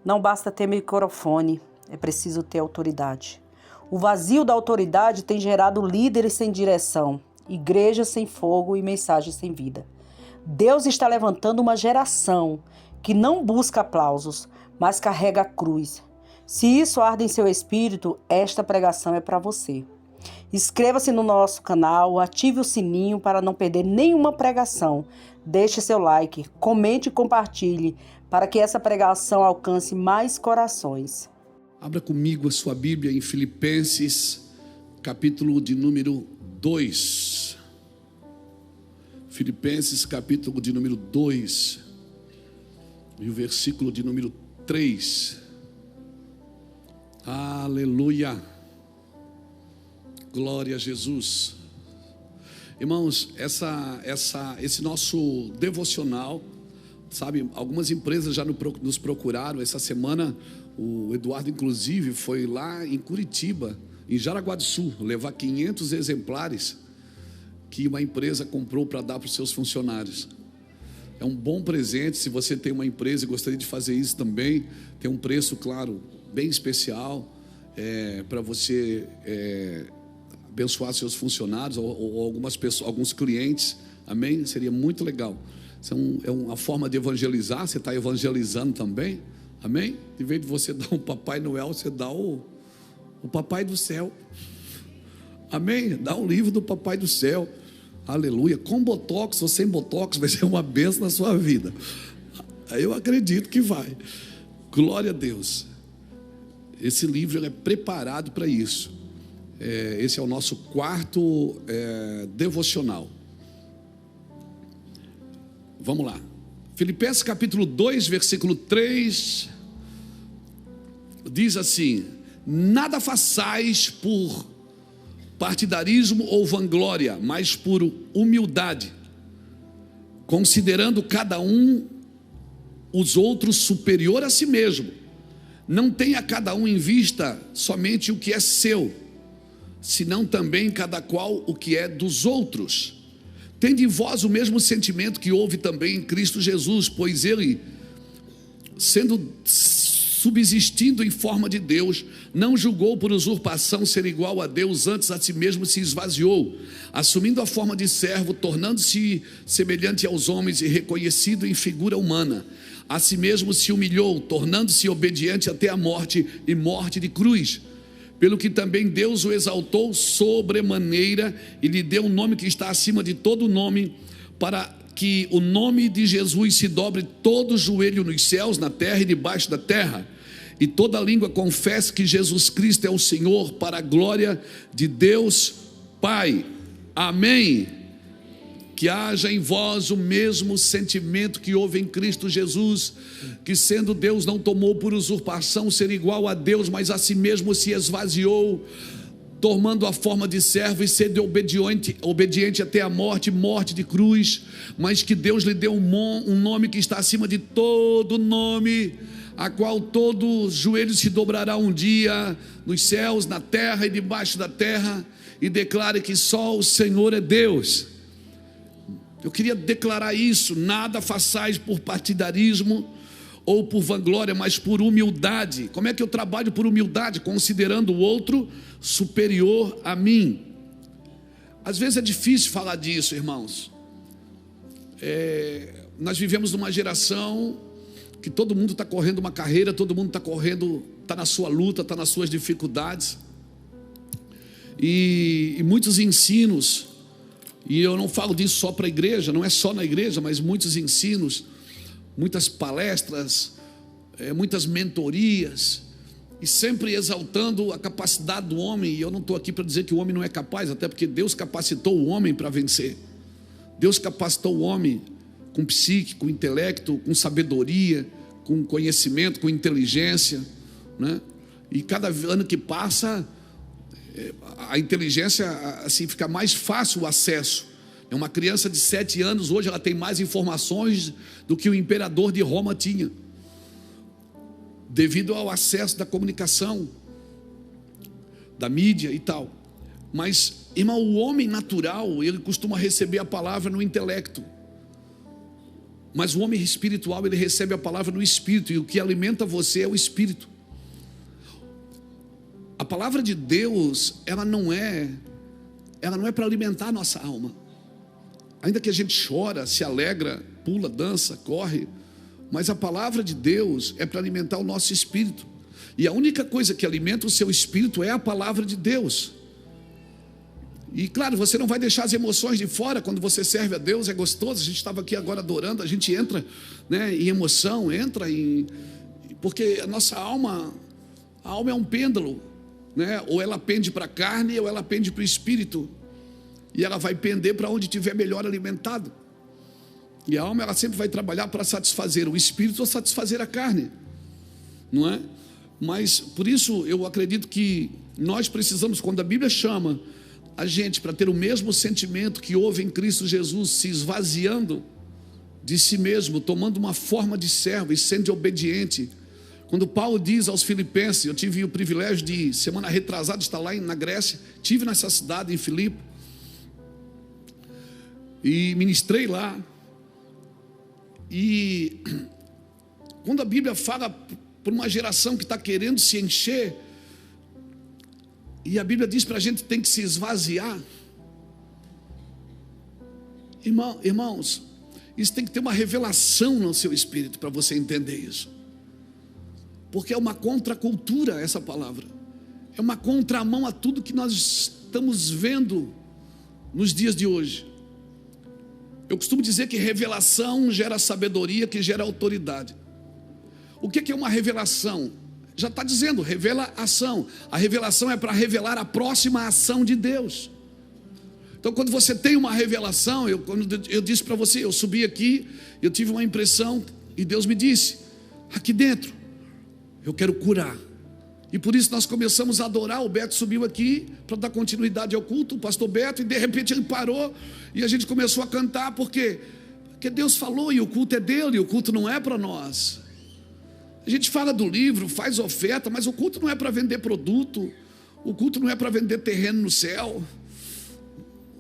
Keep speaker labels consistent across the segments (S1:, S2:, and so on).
S1: Não basta ter microfone, é preciso ter autoridade. O vazio da autoridade tem gerado líderes sem direção, igrejas sem fogo e mensagens sem vida. Deus está levantando uma geração que não busca aplausos, mas carrega a cruz. Se isso arde em seu espírito, esta pregação é para você. Inscreva-se no nosso canal, ative o sininho para não perder nenhuma pregação. Deixe seu like, comente e compartilhe para que essa pregação alcance mais corações.
S2: Abra comigo a sua Bíblia em Filipenses, capítulo de número 2. Filipenses, capítulo de número 2, e o versículo de número 3. Aleluia! Glória a Jesus. Irmãos, esse nosso devocional, sabe, algumas empresas já nos procuraram. Essa semana o Eduardo inclusive foi lá em Curitiba, em Jaraguá do Sul, levar 500 exemplares que uma empresa comprou para dar para os seus funcionários. É um bom presente. Se você tem uma empresa e gostaria de fazer isso também, tem um preço, claro, bem especial, para você abençoar seus funcionários ou algumas pessoas, alguns clientes. Amém? Seria muito legal. Isso é uma forma de evangelizar. Você está evangelizando também. Amém? Em vez de você dar um Papai Noel, você dá o Papai do Céu. Amém? Dá um livro do Papai do Céu. Aleluia. Com botox ou sem botox, vai ser uma bênção na sua vida. Eu acredito que vai. Glória a Deus. Esse livro é preparado para isso. Esse é o nosso quarto devocional. Vamos lá. Filipenses capítulo 2, versículo 3, diz assim: nada façais por partidarismo ou vanglória, mas por humildade, considerando cada um os outros superior a si mesmo. Não tenha cada um em vista somente o que é seu, senão também cada qual o que é dos outros. Tende em vós o mesmo sentimento que houve também em Cristo Jesus, pois ele, subsistindo em forma de Deus, não julgou por usurpação ser igual a Deus, antes a si mesmo se esvaziou, assumindo a forma de servo, tornando-se semelhante aos homens e reconhecido em figura humana. A si mesmo se humilhou, tornando-se obediente até a morte, e morte de cruz. Pelo que também Deus o exaltou sobremaneira e lhe deu um nome que está acima de todo nome, para que o nome de Jesus se dobre todo o joelho nos céus, na terra e debaixo da terra, e toda língua confesse que Jesus Cristo é o Senhor, para a glória de Deus Pai. Amém. Que haja em vós o mesmo sentimento que houve em Cristo Jesus, que sendo Deus não tomou por usurpação ser igual a Deus, mas a si mesmo se esvaziou, tomando a forma de servo e sendo obediente até a morte, morte de cruz. Mas que Deus lhe deu um nome que está acima de todo nome, a qual todo joelho se dobrará um dia, nos céus, na terra e debaixo da terra, e declare que só o Senhor é Deus. Eu queria declarar isso: nada façais por partidarismo ou por vanglória, mas por humildade. Como é que eu trabalho por humildade? Considerando o outro superior a mim. Às vezes é difícil falar disso, irmãos. Nós vivemos numa geração que todo mundo está correndo uma carreira, todo mundo está correndo, está na sua luta, está nas suas dificuldades, e muitos ensinos. E eu não falo disso só para a igreja, não é só na igreja, mas muitos ensinos, muitas palestras, muitas mentorias, e sempre exaltando a capacidade do homem. E eu não estou aqui para dizer que o homem não é capaz, até porque Deus capacitou o homem para vencer. Deus capacitou o homem com psique, com intelecto, com sabedoria, com conhecimento, com inteligência, né? E cada ano que passa, a inteligência, assim, fica mais fácil o acesso. Uma criança de 7 anos hoje, ela tem mais informações do que o imperador de Roma tinha, devido ao acesso da comunicação, da mídia e tal. Mas, irmão, o homem natural, ele costuma receber a palavra no intelecto. Mas o homem espiritual, ele recebe a palavra no Espírito, e o que alimenta você é o Espírito. A palavra de Deus, ela não é para alimentar a nossa alma. Ainda que a gente chora, se alegra, pula, dança, corre, mas a palavra de Deus é para alimentar o nosso espírito. E a única coisa que alimenta o seu espírito é a palavra de Deus. E claro, você não vai deixar as emoções de fora. Quando você serve a Deus, é gostoso. A gente estava aqui agora adorando, a gente entra, né, em emoção, porque a nossa alma é um pêndulo, né? Ou ela pende para a carne, ou ela pende para o espírito. E ela vai pender para onde estiver melhor alimentado. E a alma, ela sempre vai trabalhar para satisfazer o espírito ou satisfazer a carne, não é? Mas por isso eu acredito que nós precisamos, quando a Bíblia chama a gente para ter o mesmo sentimento que houve em Cristo Jesus, se esvaziando de si mesmo, tomando uma forma de servo e sendo obediente. Quando Paulo diz aos Filipenses, eu tive o privilégio de, semana retrasada, estar lá na Grécia, tive nessa cidade, em Filipe, e ministrei lá. E quando a Bíblia fala por uma geração que está querendo se encher, e a Bíblia diz para a gente que tem que se esvaziar, irmãos, isso tem que ter uma revelação no seu espírito para você entender isso, porque é uma contracultura essa palavra, é uma contramão a tudo que nós estamos vendo nos dias de hoje. Eu costumo dizer que revelação gera sabedoria, que gera autoridade. O que é uma revelação? Já está dizendo, revela ação. A revelação é para revelar a próxima ação de Deus. Então, quando você tem uma revelação, quando eu disse para você, eu subi aqui, eu tive uma impressão, e Deus me disse, aqui dentro, eu quero curar. E por isso nós começamos a adorar. O Beto subiu aqui para dar continuidade ao culto, o pastor Beto, e de repente ele parou e a gente começou a cantar, porque Deus falou e o culto é dele, e o culto não é para nós. A gente fala do livro, faz oferta, mas o culto não é para vender produto, o culto não é para vender terreno no céu,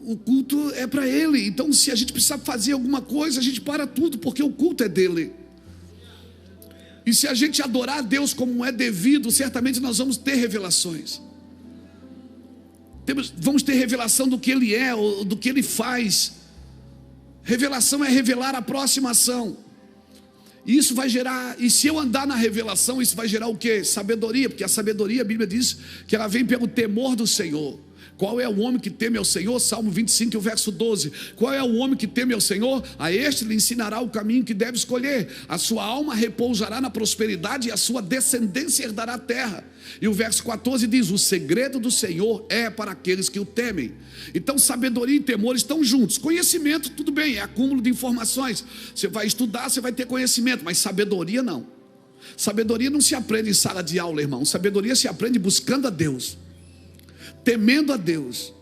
S2: o culto é para ele. Então, se a gente precisar fazer alguma coisa, a gente para tudo, porque o culto é dele. E se a gente adorar a Deus como é devido, certamente nós vamos ter revelações. Vamos ter revelação do que Ele é, ou do que Ele faz. Revelação é revelar a próxima ação. E isso vai gerar, e se eu andar na revelação, isso vai gerar o quê? Sabedoria, porque a sabedoria, a Bíblia diz que ela vem pelo temor do Senhor. Qual é o homem que teme ao Senhor? Salmo 25, verso 12. Qual é o homem que teme ao Senhor? A este lhe ensinará o caminho que deve escolher. A sua alma repousará na prosperidade e a sua descendência herdará a terra. E o verso 14 diz, o segredo do Senhor é para aqueles que o temem. Então sabedoria e temor estão juntos. Conhecimento, tudo bem, é acúmulo de informações. Você vai estudar, você vai ter conhecimento, mas sabedoria não. Sabedoria não se aprende em sala de aula, irmão. Sabedoria se aprende buscando a Deus, temendo a Deus.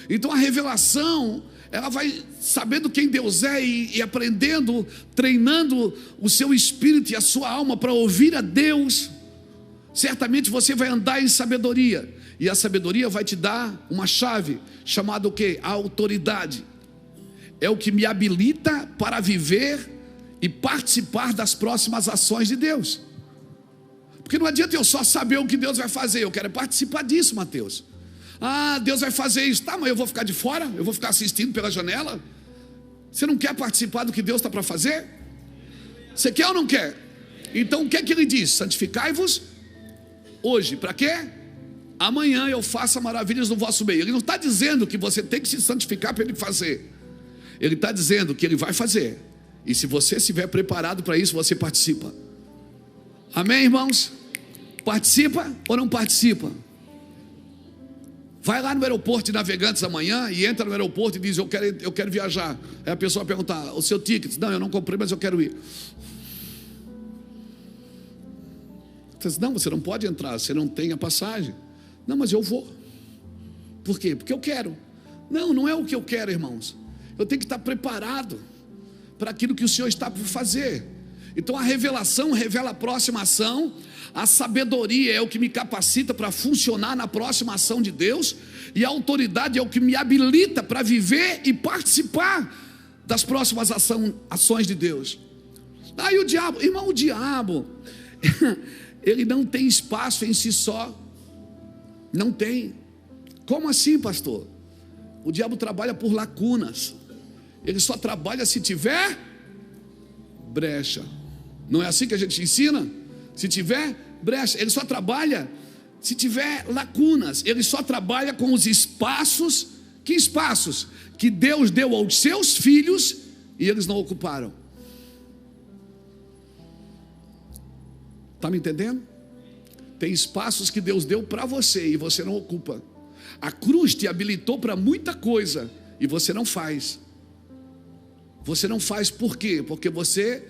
S2: Então a revelação, ela vai sabendo quem Deus é e aprendendo, treinando o seu espírito e a sua alma para ouvir a Deus. Certamente você vai andar em sabedoria, e a sabedoria vai te dar uma chave, chamada o quê? A autoridade. É o que me habilita para viver e participar das próximas ações de Deus. Porque não adianta eu só saber o que Deus vai fazer, eu quero participar disso, Mateus. Ah, Deus vai fazer isso, tá, mas eu vou ficar de fora, eu vou ficar assistindo pela janela. Você não quer participar do que Deus está para fazer? Você quer ou não quer? Então o que é que ele diz? Santificai-vos hoje, para quê? Amanhã eu faça maravilhas no vosso meio. Ele não está dizendo que você tem que se santificar para ele fazer. Ele está dizendo que ele vai fazer, e se você estiver preparado para isso, você participa. Amém, irmãos? Participa ou não participa? Vai lá no aeroporto de Navegantes amanhã e entra no aeroporto e diz, eu quero viajar. Aí a pessoa pergunta, o seu ticket? Não, eu não comprei, mas eu quero ir. Você diz, não, você não pode entrar, você não tem a passagem. Não, mas eu vou. Por quê? Porque eu quero. Não, não é o que eu quero, irmãos. Eu tenho que estar preparado para aquilo que o Senhor está por fazer. Então a revelação revela a próxima ação. A sabedoria é o que me capacita para funcionar na próxima ação de Deus, e a autoridade é o que me habilita para viver e participar das próximas ações de Deus. Aí o diabo, irmão, o diabo, ele não tem espaço em si só. Não tem. Como assim, pastor? O diabo trabalha por lacunas. Ele só trabalha se tiver brecha. Não é assim que a gente ensina? Se tiver brecha. Ele só trabalha se tiver lacunas. Ele só trabalha com os espaços. Que espaços? Que Deus deu aos seus filhos e eles não ocuparam. Está me entendendo? Tem espaços que Deus deu para você e você não ocupa. A cruz te habilitou para muita coisa e você não faz. Você não faz por quê? Porque você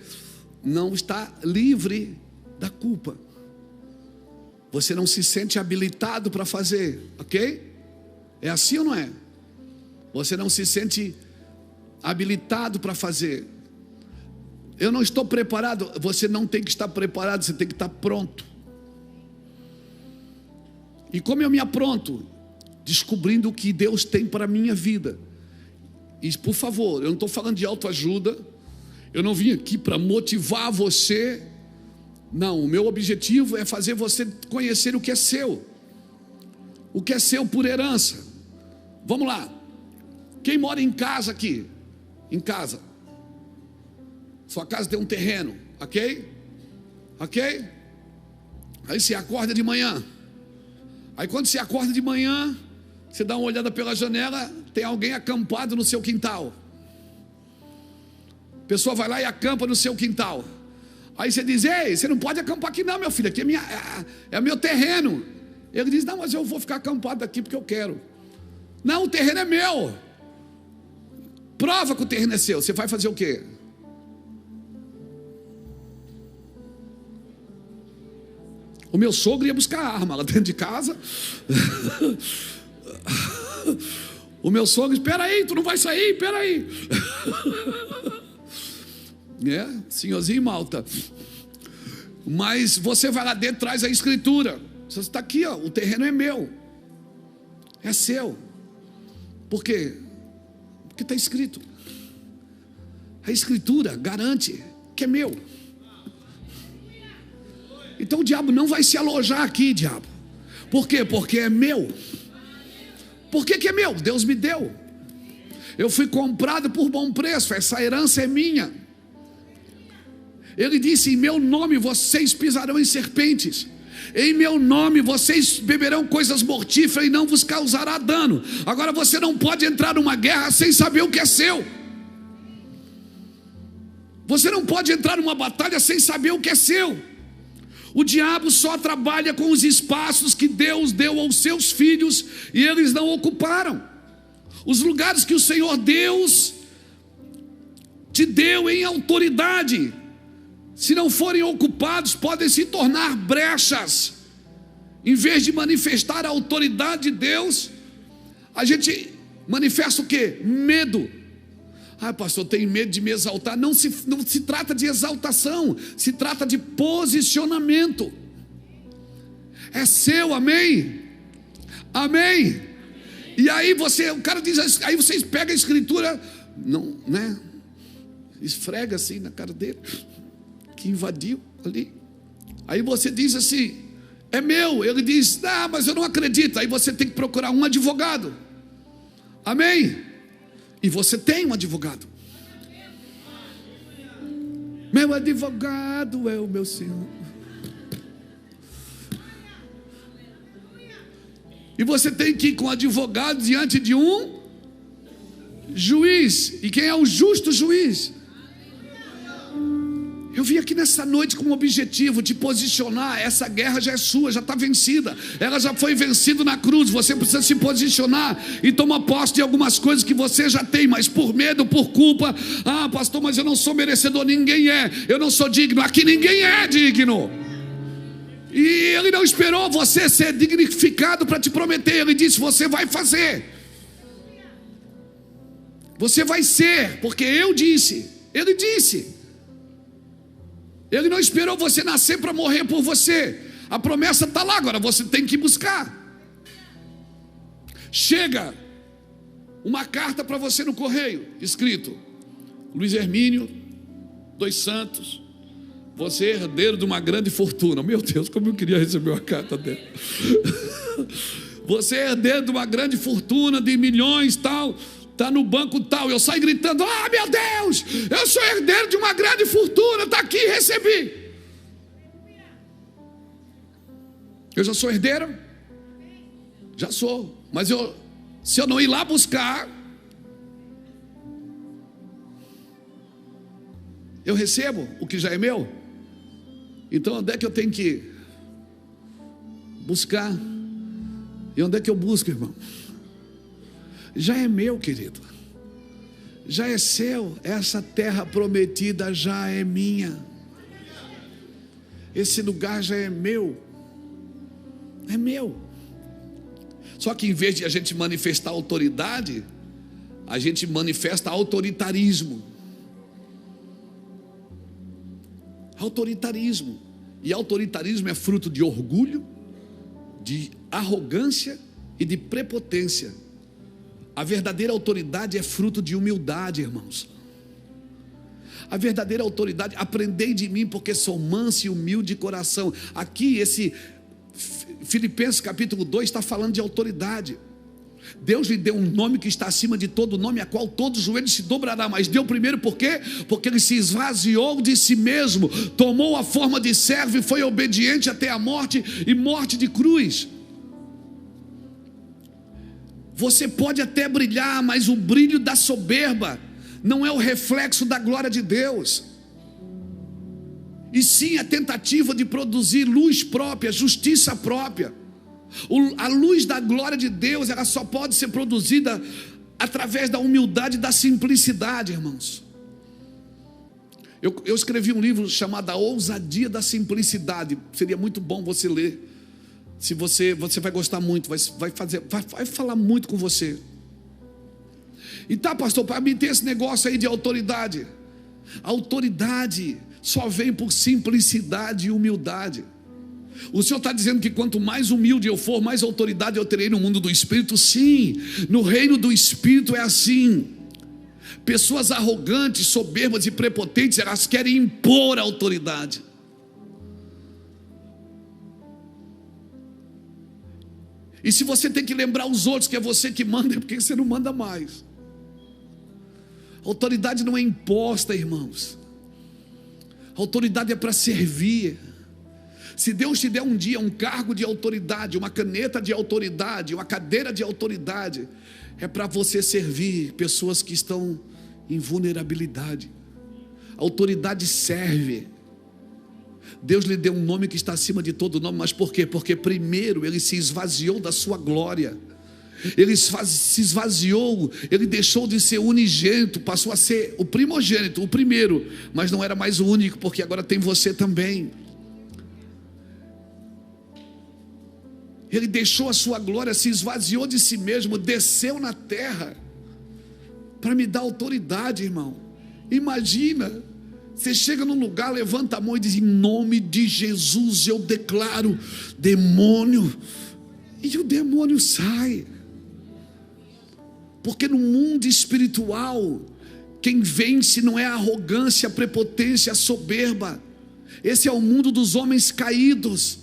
S2: não está livre da culpa. Você não se sente habilitado para fazer, ok? É assim ou não é? Você não se sente habilitado para fazer. Eu não estou preparado. Você não tem que estar preparado, você tem que estar pronto. E como eu me apronto? Descobrindo o que Deus tem para a minha vida. E por favor, eu não estou falando de autoajuda. Eu não vim aqui para motivar você. Não, o meu objetivo é fazer você conhecer o que é seu. O que é seu por herança. Vamos lá. Quem mora em casa aqui? Em casa. Sua casa tem um terreno, ok? Ok? Aí você acorda de manhã. Aí quando você acorda de manhã, você dá uma olhada pela janela, tem alguém acampado no seu quintal. A pessoa vai lá e acampa no seu quintal. Aí você diz: ei, você não pode acampar aqui não, meu filho, aqui é meu terreno. Ele diz: não, mas eu vou ficar acampado aqui porque eu quero. Não, o terreno é meu. Prova que o terreno é seu. Você vai fazer o quê? O meu sogro ia buscar arma lá dentro de casa. O meu sogro: espera aí, tu não vai sair, espera aí. Senhorzinho Malta. Mas você vai lá dentro, traz a escritura. Você está aqui, ó, o terreno é meu. É seu. Por quê? Porque está escrito. A escritura garante que é meu. Então o diabo não vai se alojar aqui, diabo. Por quê? Porque é meu. Por que é meu? Deus me deu. Eu fui comprado por bom preço. Essa herança é minha. Ele disse: em meu nome vocês pisarão em serpentes. Em meu nome vocês beberão coisas mortíferas e não vos causará dano. Agora você não pode entrar numa guerra sem saber o que é seu. Você não pode entrar numa batalha sem saber o que é seu. O diabo só trabalha com os espaços que Deus deu aos seus filhos e eles não ocuparam. Os lugares que o Senhor Deus te deu em autoridade, se não forem ocupados, podem se tornar brechas. Em vez de manifestar a autoridade de Deus, a gente manifesta o quê? Medo. Ah, pastor, eu tenho medo de me exaltar. Não se trata de exaltação, se trata de posicionamento. É seu, amém? Amém? E aí o cara diz, aí vocês pegam a escritura, não, né? Esfrega assim na cara dele, que invadiu ali. Aí você diz assim: é meu. Ele diz: ah, mas eu não acredito. Aí você tem que procurar um advogado. Amém? E você tem um advogado. Meu advogado é o meu Senhor. E você tem que ir com o advogado diante de um juiz. E quem é o justo juiz? Eu vim aqui nessa noite com o objetivo de posicionar. Essa guerra já é sua, já está vencida. Ela já foi vencida na cruz. Você precisa se posicionar e tomar posse de algumas coisas que você já tem, mas por medo, por culpa. Ah, pastor, mas eu não sou merecedor. Ninguém é. Eu não sou digno. Aqui ninguém é digno. E ele não esperou você ser dignificado para te prometer. Ele disse: você vai fazer. Você vai ser, porque eu disse. Ele disse. Ele não esperou você nascer para morrer por você. A promessa está lá, agora você tem que buscar. Chega uma carta para você no correio, escrito: Luiz Hermínio dos Santos, você é herdeiro de uma grande fortuna. Meu Deus, como eu queria receber uma carta dela. Você é herdeiro de uma grande fortuna, de milhões, tal, está no banco tal. Eu saio gritando: ah, meu Deus, eu sou herdeiro de uma grande fortuna, está aqui, recebi. Eu já sou herdeiro? Já sou. Mas se eu não ir lá buscar, eu recebo o que já é meu? Então onde é que eu tenho que buscar? E onde é que eu busco, irmão? Já é meu, querido. Já é seu. Essa terra prometida já é minha. Esse lugar já é meu. É meu. Só que em vez de a gente manifestar autoridade, a gente manifesta autoritarismo. Autoritarismo. E autoritarismo é fruto de orgulho, de arrogância e de prepotência. A verdadeira autoridade é fruto de humildade, irmãos. A verdadeira autoridade: aprendei de mim, porque sou manso e humilde de coração. Aqui esse Filipenses capítulo 2 está falando de autoridade. Deus lhe deu um nome que está acima de todo nome, a qual todo joelho se dobrará. Mas deu primeiro por quê? Porque ele se esvaziou de si mesmo, tomou a forma de servo e foi obediente até a morte, e morte de cruz. Você pode até brilhar, mas o brilho da soberba não é o reflexo da glória de Deus, e sim a tentativa de produzir luz própria, justiça própria. A luz da glória de Deus, ela só pode ser produzida através da humildade e da simplicidade, irmãos. Eu escrevi um livro chamado A Ousadia da Simplicidade. Seria muito bom você ler. Se você vai gostar muito, vai falar muito com você. E tá, pastor, para mim ter esse negócio aí de autoridade. A autoridade só vem por simplicidade e humildade. O Senhor está dizendo que quanto mais humilde eu for, mais autoridade eu terei no mundo do Espírito? Sim, no reino do Espírito é assim. Pessoas arrogantes, soberbas e prepotentes, elas querem impor a autoridade. E se você tem que lembrar os outros que é você que manda, é porque você não manda mais. A autoridade não é imposta, irmãos. A autoridade é para servir. Se Deus te der um dia um cargo de autoridade, uma caneta de autoridade, uma cadeira de autoridade, é para você servir pessoas que estão em vulnerabilidade. A autoridade serve. Deus lhe deu um nome que está acima de todo nome, mas por quê? Porque primeiro ele se esvaziou da sua glória. Ele se esvaziou, ele deixou de ser unigênito, passou a ser o primogênito, o primeiro, mas não era mais o único, porque agora tem você também. Ele deixou a sua glória, se esvaziou de si mesmo, desceu na terra para me dar autoridade, irmão. Imagina, você chega num lugar, levanta a mão e diz: em nome de Jesus eu declaro demônio, e o demônio sai. Porque no mundo espiritual, quem vence não é a arrogância, a prepotência, a soberba. Esse é o mundo dos homens caídos.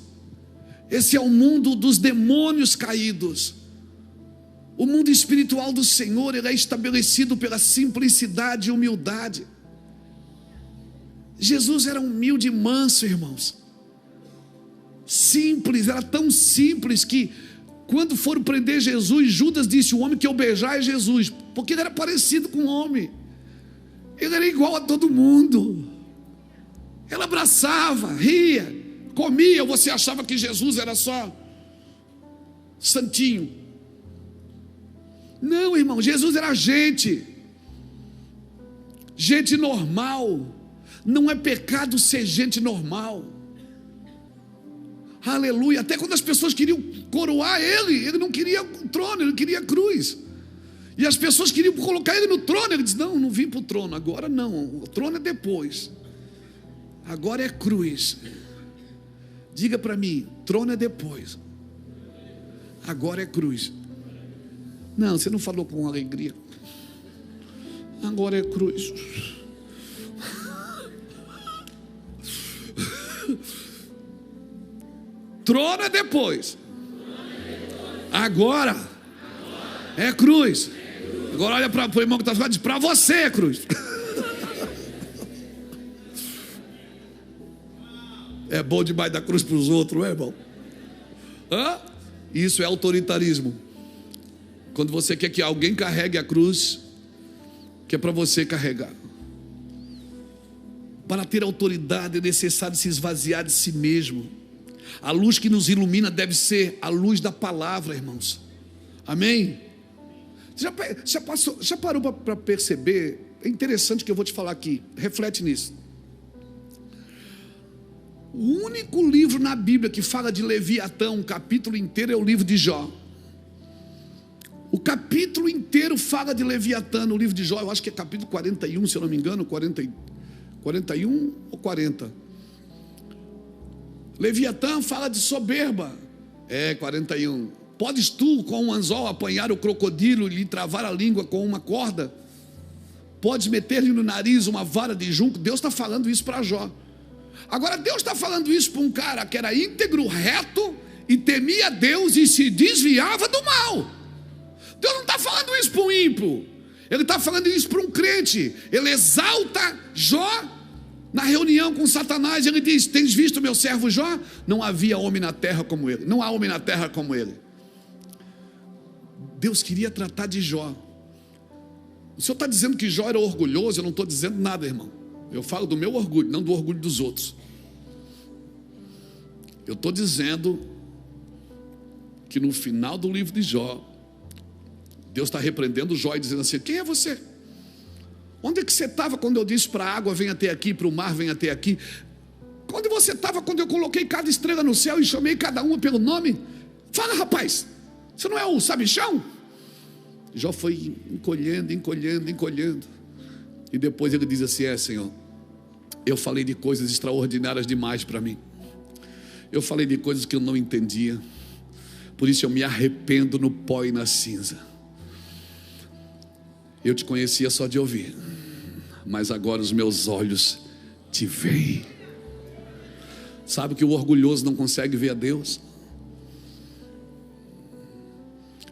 S2: Esse é o mundo dos demônios caídos. O mundo espiritual do Senhor, ele é estabelecido pela simplicidade e humildade. Jesus era humilde e manso, irmãos. Simples, era tão simples que quando foram prender Jesus, Judas disse: o homem que eu beijar é Jesus, porque ele era parecido com o homem. Ele era igual a todo mundo. Ele abraçava, ria, comia. Você achava que Jesus era só santinho? Não, irmão, Jesus era gente normal. Não é pecado ser gente normal. Aleluia. Até quando as pessoas queriam coroar ele não queria o trono, ele queria a cruz. E as pessoas queriam colocar ele no trono. Ele disse: não vim para o trono, agora não, o trono é depois, agora é cruz. Diga para mim: trono é depois, agora é cruz. Não, você não falou com alegria. Agora é cruz. Trono é depois. Agora é cruz. Agora olha para o irmão que está falando, diz: para você é cruz. É bom demais dar cruz para os outros, não é, irmão? Isso é autoritarismo. Quando você quer que alguém carregue a cruz, que é para você carregar. Para ter autoridade é necessário se esvaziar de si mesmo. A luz que nos ilumina deve ser a luz da palavra, irmãos. Amém? Já parou para perceber? É interessante o que eu vou te falar aqui. Reflete nisso. O único livro na Bíblia que fala de Leviatã, um capítulo inteiro, é o livro de Jó. O capítulo inteiro fala de Leviatã no livro de Jó. Eu acho que é capítulo 41, se eu não me engano, 41 ou 40. Leviatã fala de soberba. É, 41. Podes tu com um anzol apanhar o crocodilo e lhe travar a língua com uma corda? Podes meter-lhe no nariz uma vara de junco? Deus está falando isso para Jó. Agora Deus está falando isso para um cara que era íntegro, reto e temia Deus e se desviava do mal. Deus não está falando isso para um ímpio. Ele está falando isso para um crente. Ele exalta Jó na reunião com Satanás. Ele diz: tens visto meu servo Jó? Não havia homem na terra como ele. Não há homem na terra como ele. Deus queria tratar de Jó. O senhor está dizendo que Jó era orgulhoso? Eu não estou dizendo nada, irmão. Eu falo do meu orgulho, não do orgulho dos outros. Eu estou dizendo que no final do livro de Jó, Deus está repreendendo Jó e dizendo assim: quem é você? Onde é que você estava quando eu disse para a água venha até aqui, para o mar venha até aqui? Onde você estava quando eu coloquei cada estrela no céu e chamei cada uma pelo nome? Fala, rapaz, você não é o sabichão? Jó foi encolhendo. E depois ele diz assim: Senhor, eu falei de coisas extraordinárias demais para mim. Eu falei de coisas que eu não entendia. Por isso eu me arrependo no pó e na cinza. Eu te conhecia só de ouvir, mas agora os meus olhos te veem. Sabe que o orgulhoso não consegue ver a Deus?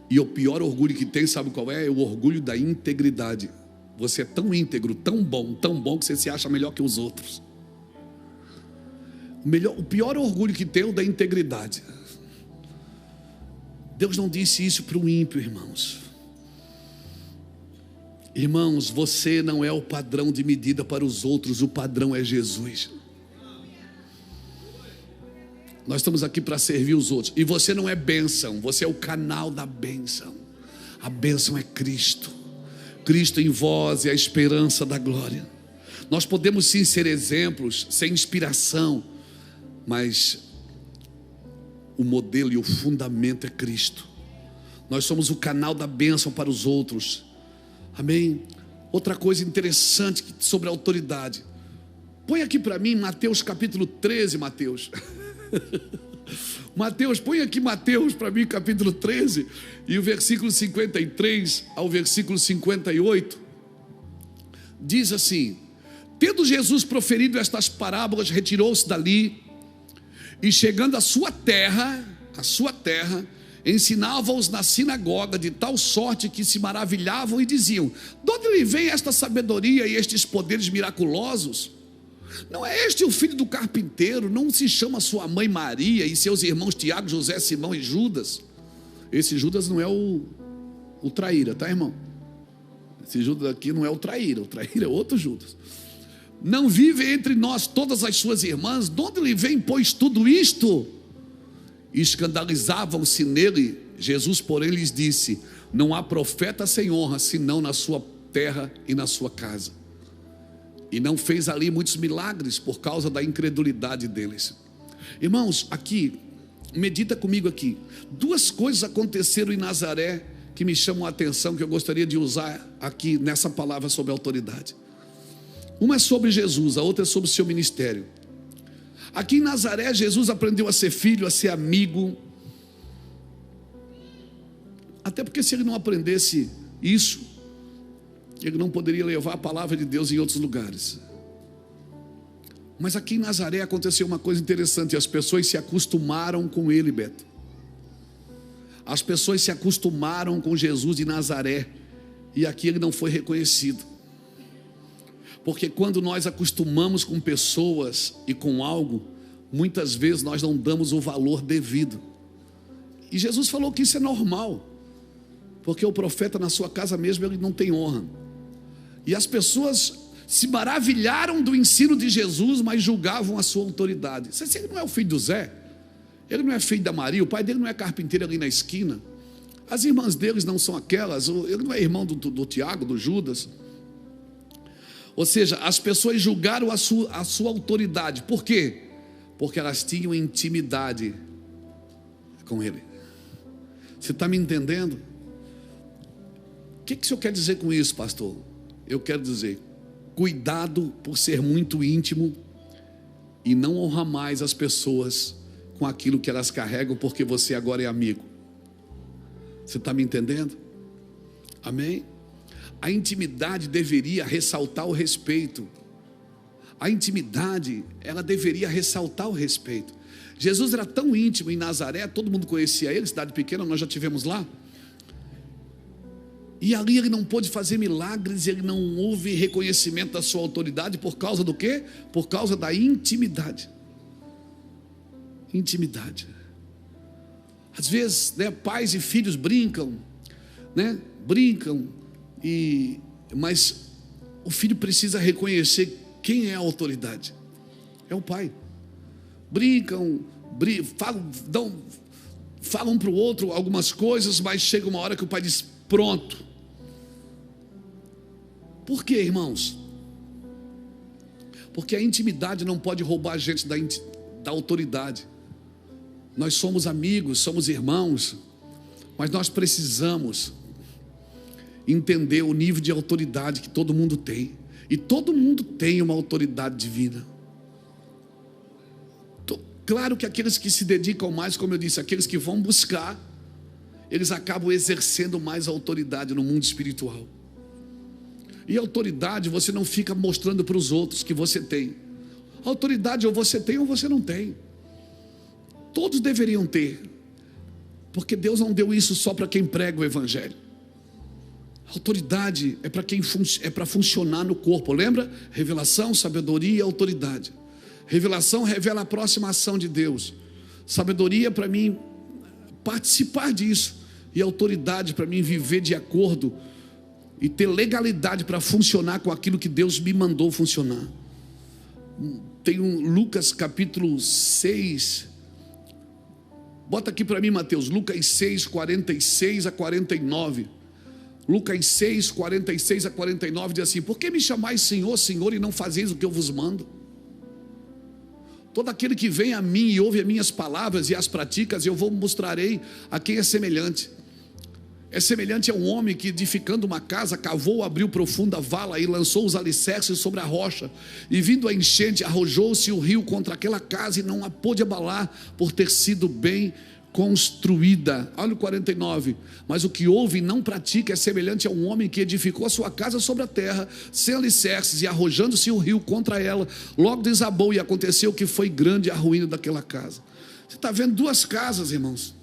S2: E o pior orgulho que tem, sabe qual é? É o orgulho da integridade. Você é tão íntegro, tão bom que você se acha melhor que os outros. O pior orgulho que tem é o da integridade. Deus não disse isso para o ímpio, irmãos. Irmãos, você não é o padrão de medida para os outros, o padrão é Jesus. Nós estamos aqui para servir os outros. E você não é bênção, você é o canal da bênção. A bênção é Cristo. Cristo em vós é a esperança da glória. Nós podemos sim ser exemplos, ser inspiração, mas o modelo e o fundamento é Cristo. Nós somos o canal da bênção para os outros. Amém? Outra coisa interessante sobre a autoridade. Põe aqui para mim Mateus capítulo 13, Mateus. Mateus, põe aqui Mateus para mim capítulo 13 e o versículo 53 ao versículo 58. Diz assim: tendo Jesus proferido estas parábolas, retirou-se dali e chegando à sua terra, ensinava-os na sinagoga de tal sorte que se maravilhavam e diziam: de onde lhe vem esta sabedoria e estes poderes miraculosos? Não é este o filho do carpinteiro? Não se chama sua mãe Maria e seus irmãos Tiago, José, Simão e Judas? Esse Judas não é o traíra, tá, irmão? Esse Judas aqui não é o traíra é outro Judas. Não vive entre nós todas as suas irmãs? De onde lhe vem, pois, tudo isto? E escandalizavam-se nele. Jesus, porém, lhes disse: não há profeta sem honra, senão na sua terra e na sua casa. E não fez ali muitos milagres por causa da incredulidade deles. Irmãos, aqui, medita comigo aqui. Duas coisas aconteceram em Nazaré que me chamam a atenção, que eu gostaria de usar aqui nessa palavra sobre autoridade. Uma é sobre Jesus, a outra é sobre o seu ministério. Aqui em Nazaré, Jesus aprendeu a ser filho, a ser amigo. Até porque se ele não aprendesse isso, ele não poderia levar a palavra de Deus em outros lugares. Mas aqui em Nazaré aconteceu uma coisa interessante, as pessoas se acostumaram com ele, Beto. As pessoas se acostumaram com Jesus de Nazaré, e aqui ele não foi reconhecido. Porque quando nós acostumamos com pessoas e com algo, muitas vezes nós não damos o valor devido. E Jesus falou que isso é normal, porque o profeta na sua casa mesmo, ele não tem honra. E as pessoas se maravilharam do ensino de Jesus, mas julgavam a sua autoridade. Ele não é o filho do Zé, ele não é filho da Maria, o pai dele não é carpinteiro ali na esquina, as irmãs deles não são aquelas, ele não é irmão do Tiago, do Judas. Ou seja, as pessoas julgaram a sua autoridade. Por quê? Porque elas tinham intimidade com ele. Você está me entendendo? O que o senhor quer dizer com isso, pastor? Eu quero dizer, cuidado por ser muito íntimo e não honrar mais as pessoas com aquilo que elas carregam, porque você agora é amigo. Você está me entendendo? Amém? A intimidade deveria ressaltar o respeito. A intimidade, ela deveria ressaltar o respeito. Jesus era tão íntimo em Nazaré, todo mundo conhecia ele, cidade pequena, nós já tivemos lá. E ali ele não pôde fazer milagres, ele não houve reconhecimento da sua autoridade, por causa do quê? Por causa da intimidade. Intimidade. Às vezes, né, pais e filhos brincam, né? Brincam, mas o filho precisa reconhecer quem é a autoridade. É o pai. Brincam, falam um para o outro algumas coisas, mas chega uma hora que o pai diz: pronto. Por quê, irmãos? Porque a intimidade não pode roubar a gente da autoridade. Nós somos amigos, somos irmãos, mas nós precisamos entender o nível de autoridade que todo mundo tem. E todo mundo tem uma autoridade divina. Claro que aqueles que se dedicam mais, como eu disse, aqueles que vão buscar, eles acabam exercendo mais autoridade no mundo espiritual. E autoridade você não fica mostrando para os outros que você tem. Autoridade ou você tem ou você não tem. Todos deveriam ter, porque Deus não deu isso só para quem prega o evangelho. Autoridade é para quem para funcionar no corpo. Lembra? Revelação, sabedoria e autoridade. Revelação revela a próxima ação de Deus. Sabedoria para mim participar disso, e autoridade para mim viver de acordo e ter legalidade para funcionar com aquilo que Deus me mandou funcionar. Tem Lucas capítulo 6. Bota aqui para mim, Mateus, Lucas 6, 46 a 49. Lucas 6, 46 a 49 diz assim: por que me chamais Senhor, Senhor, e não fazeis o que eu vos mando? Todo aquele que vem a mim e ouve as minhas palavras e as pratica, eu vou mostrarei a quem é semelhante. É semelhante a um homem que, edificando uma casa, cavou, abriu profunda vala e lançou os alicerces sobre a rocha. E vindo a enchente, arrojou-se o rio contra aquela casa e não a pôde abalar, por ter sido bem construída. Olha o 49. Mas o que ouve e não pratica é semelhante a um homem que edificou a sua casa sobre a terra, sem alicerces, e arrojando-se o rio contra ela, logo desabou, e aconteceu que foi grande a ruína daquela casa. Você está vendo duas casas, irmãos?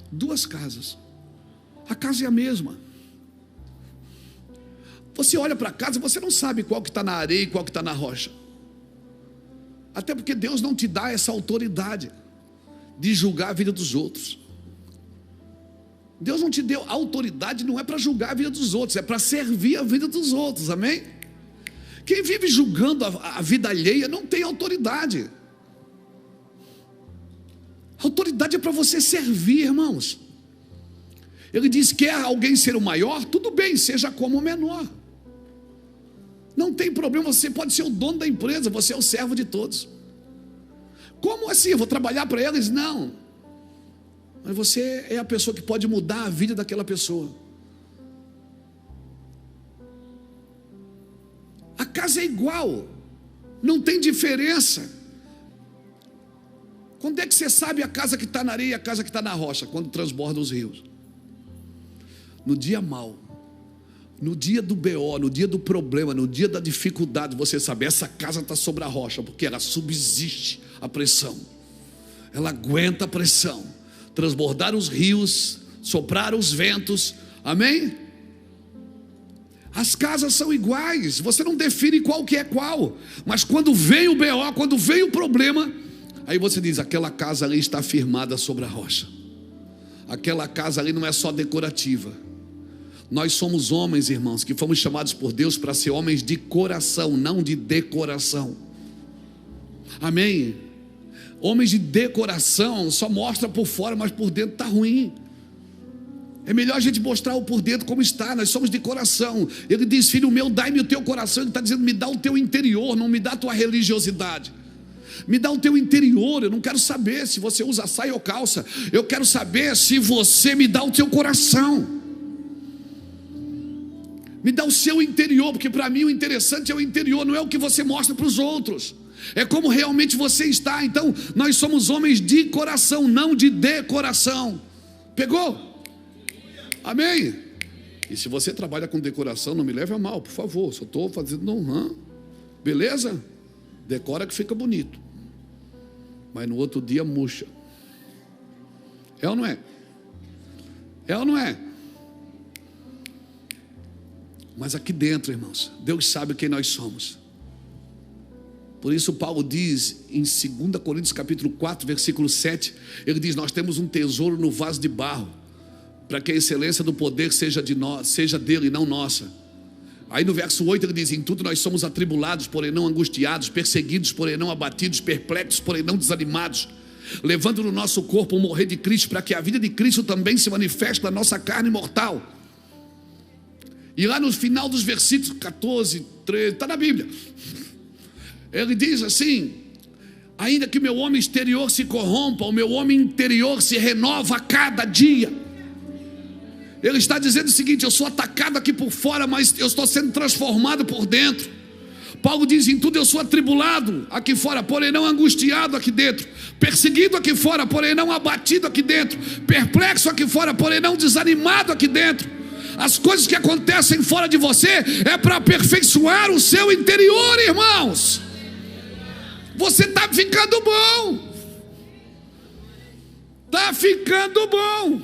S2: Duas casas. A casa é a mesma. Você olha para a casa, você não sabe qual que está na areia e qual que está na rocha. Até porque Deus não te dá essa autoridade de julgar a vida dos outros. Deus não te deu autoridade, não é para julgar a vida dos outros, é para servir a vida dos outros, amém? Quem vive julgando a vida alheia não tem autoridade. Autoridade é para você servir, irmãos. Ele diz: quer alguém ser o maior? Tudo bem, seja como o menor. Não tem problema, você pode ser o dono da empresa, você é o servo de todos. Como assim? Eu vou trabalhar para eles? Não. Mas você é a pessoa que pode mudar a vida daquela pessoa. A casa é igual, não tem diferença. Quando é que você sabe a casa que está na areia e a casa que está na rocha? Quando transborda os rios. No dia mau, No dia do BO, no dia do problema, no dia da dificuldade, você sabe, essa casa está sobre a rocha, porque ela subsiste a pressão, ela aguenta a pressão, transbordar os rios, soprar os ventos, amém? As casas são iguais, você não define qual que é qual, mas quando vem o BO, quando vem o problema, aí você diz, aquela casa ali está firmada sobre a rocha, aquela casa ali não é só decorativa. Nós somos homens, irmãos, que fomos chamados por Deus para ser homens de coração, não de decoração, amém? Homens de decoração só mostra por fora, mas por dentro está ruim. É melhor a gente mostrar o por dentro como está. Nós somos de coração. Ele diz, filho meu, dai-me o teu coração. Ele está dizendo, me dá o teu interior, não me dá a tua religiosidade. Me dá o teu interior. Eu não quero saber se você usa saia ou calça. Eu quero saber se você me dá o teu coração. Me dá o seu interior, porque para mim o interessante é o interior, não é o que você mostra para os outros. É como realmente você está. Então nós somos homens de coração, não de decoração. Pegou? Amém? E se você trabalha com decoração, não me leve a mal, por favor. Só estou fazendo beleza? Decora que fica bonito, mas no outro dia murcha. É ou não é? É ou não é? Mas aqui dentro, irmãos, Deus sabe quem nós somos. Por isso Paulo diz em 2 Coríntios capítulo 4, versículo 7, ele diz, nós temos um tesouro no vaso de barro, para que a excelência do poder seja de nós, seja dele e não nossa. Aí no verso 8 ele diz, em tudo nós somos atribulados, porém não angustiados, perseguidos, porém não abatidos, perplexos, porém não desanimados, levando no nosso corpo o morrer de Cristo, para que a vida de Cristo também se manifeste na nossa carne mortal. E lá no final dos versículos 14, 13, está na Bíblia, ele diz assim, ainda que meu homem exterior se corrompa, o meu homem interior se renova a cada dia. Ele está dizendo o seguinte, eu sou atacado aqui por fora, mas eu estou sendo transformado por dentro. Paulo diz, em tudo eu sou atribulado aqui fora, porém não angustiado aqui dentro, perseguido aqui fora, porém não abatido aqui dentro, perplexo aqui fora, porém não desanimado aqui dentro. As coisas que acontecem fora de você é para aperfeiçoar o seu interior, irmãos. Você está ficando bom. Está ficando bom.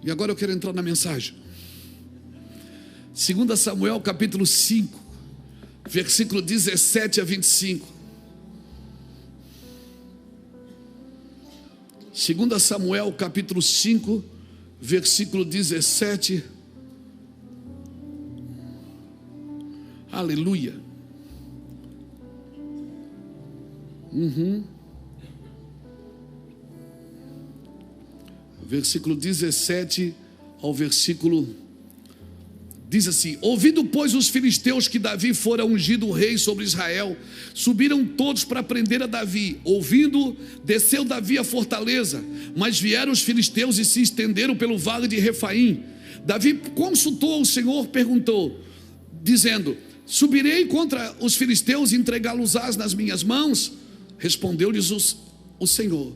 S2: E agora eu quero entrar na mensagem. 2 Samuel capítulo 5, versículo 17 a 25. 2 Samuel capítulo 5, versículo 17. Aleluia. Versículo 17 ao versículo... Diz assim, ouvindo pois os filisteus que Davi fora ungido rei sobre Israel, subiram todos para prender a Davi. Ouvindo, desceu Davi à fortaleza, mas vieram os filisteus e se estenderam pelo vale de Refaim. Davi consultou o Senhor, perguntou, dizendo, subirei contra os filisteus e entregá-los-ás nas minhas mãos? Respondeu-lhes o Senhor,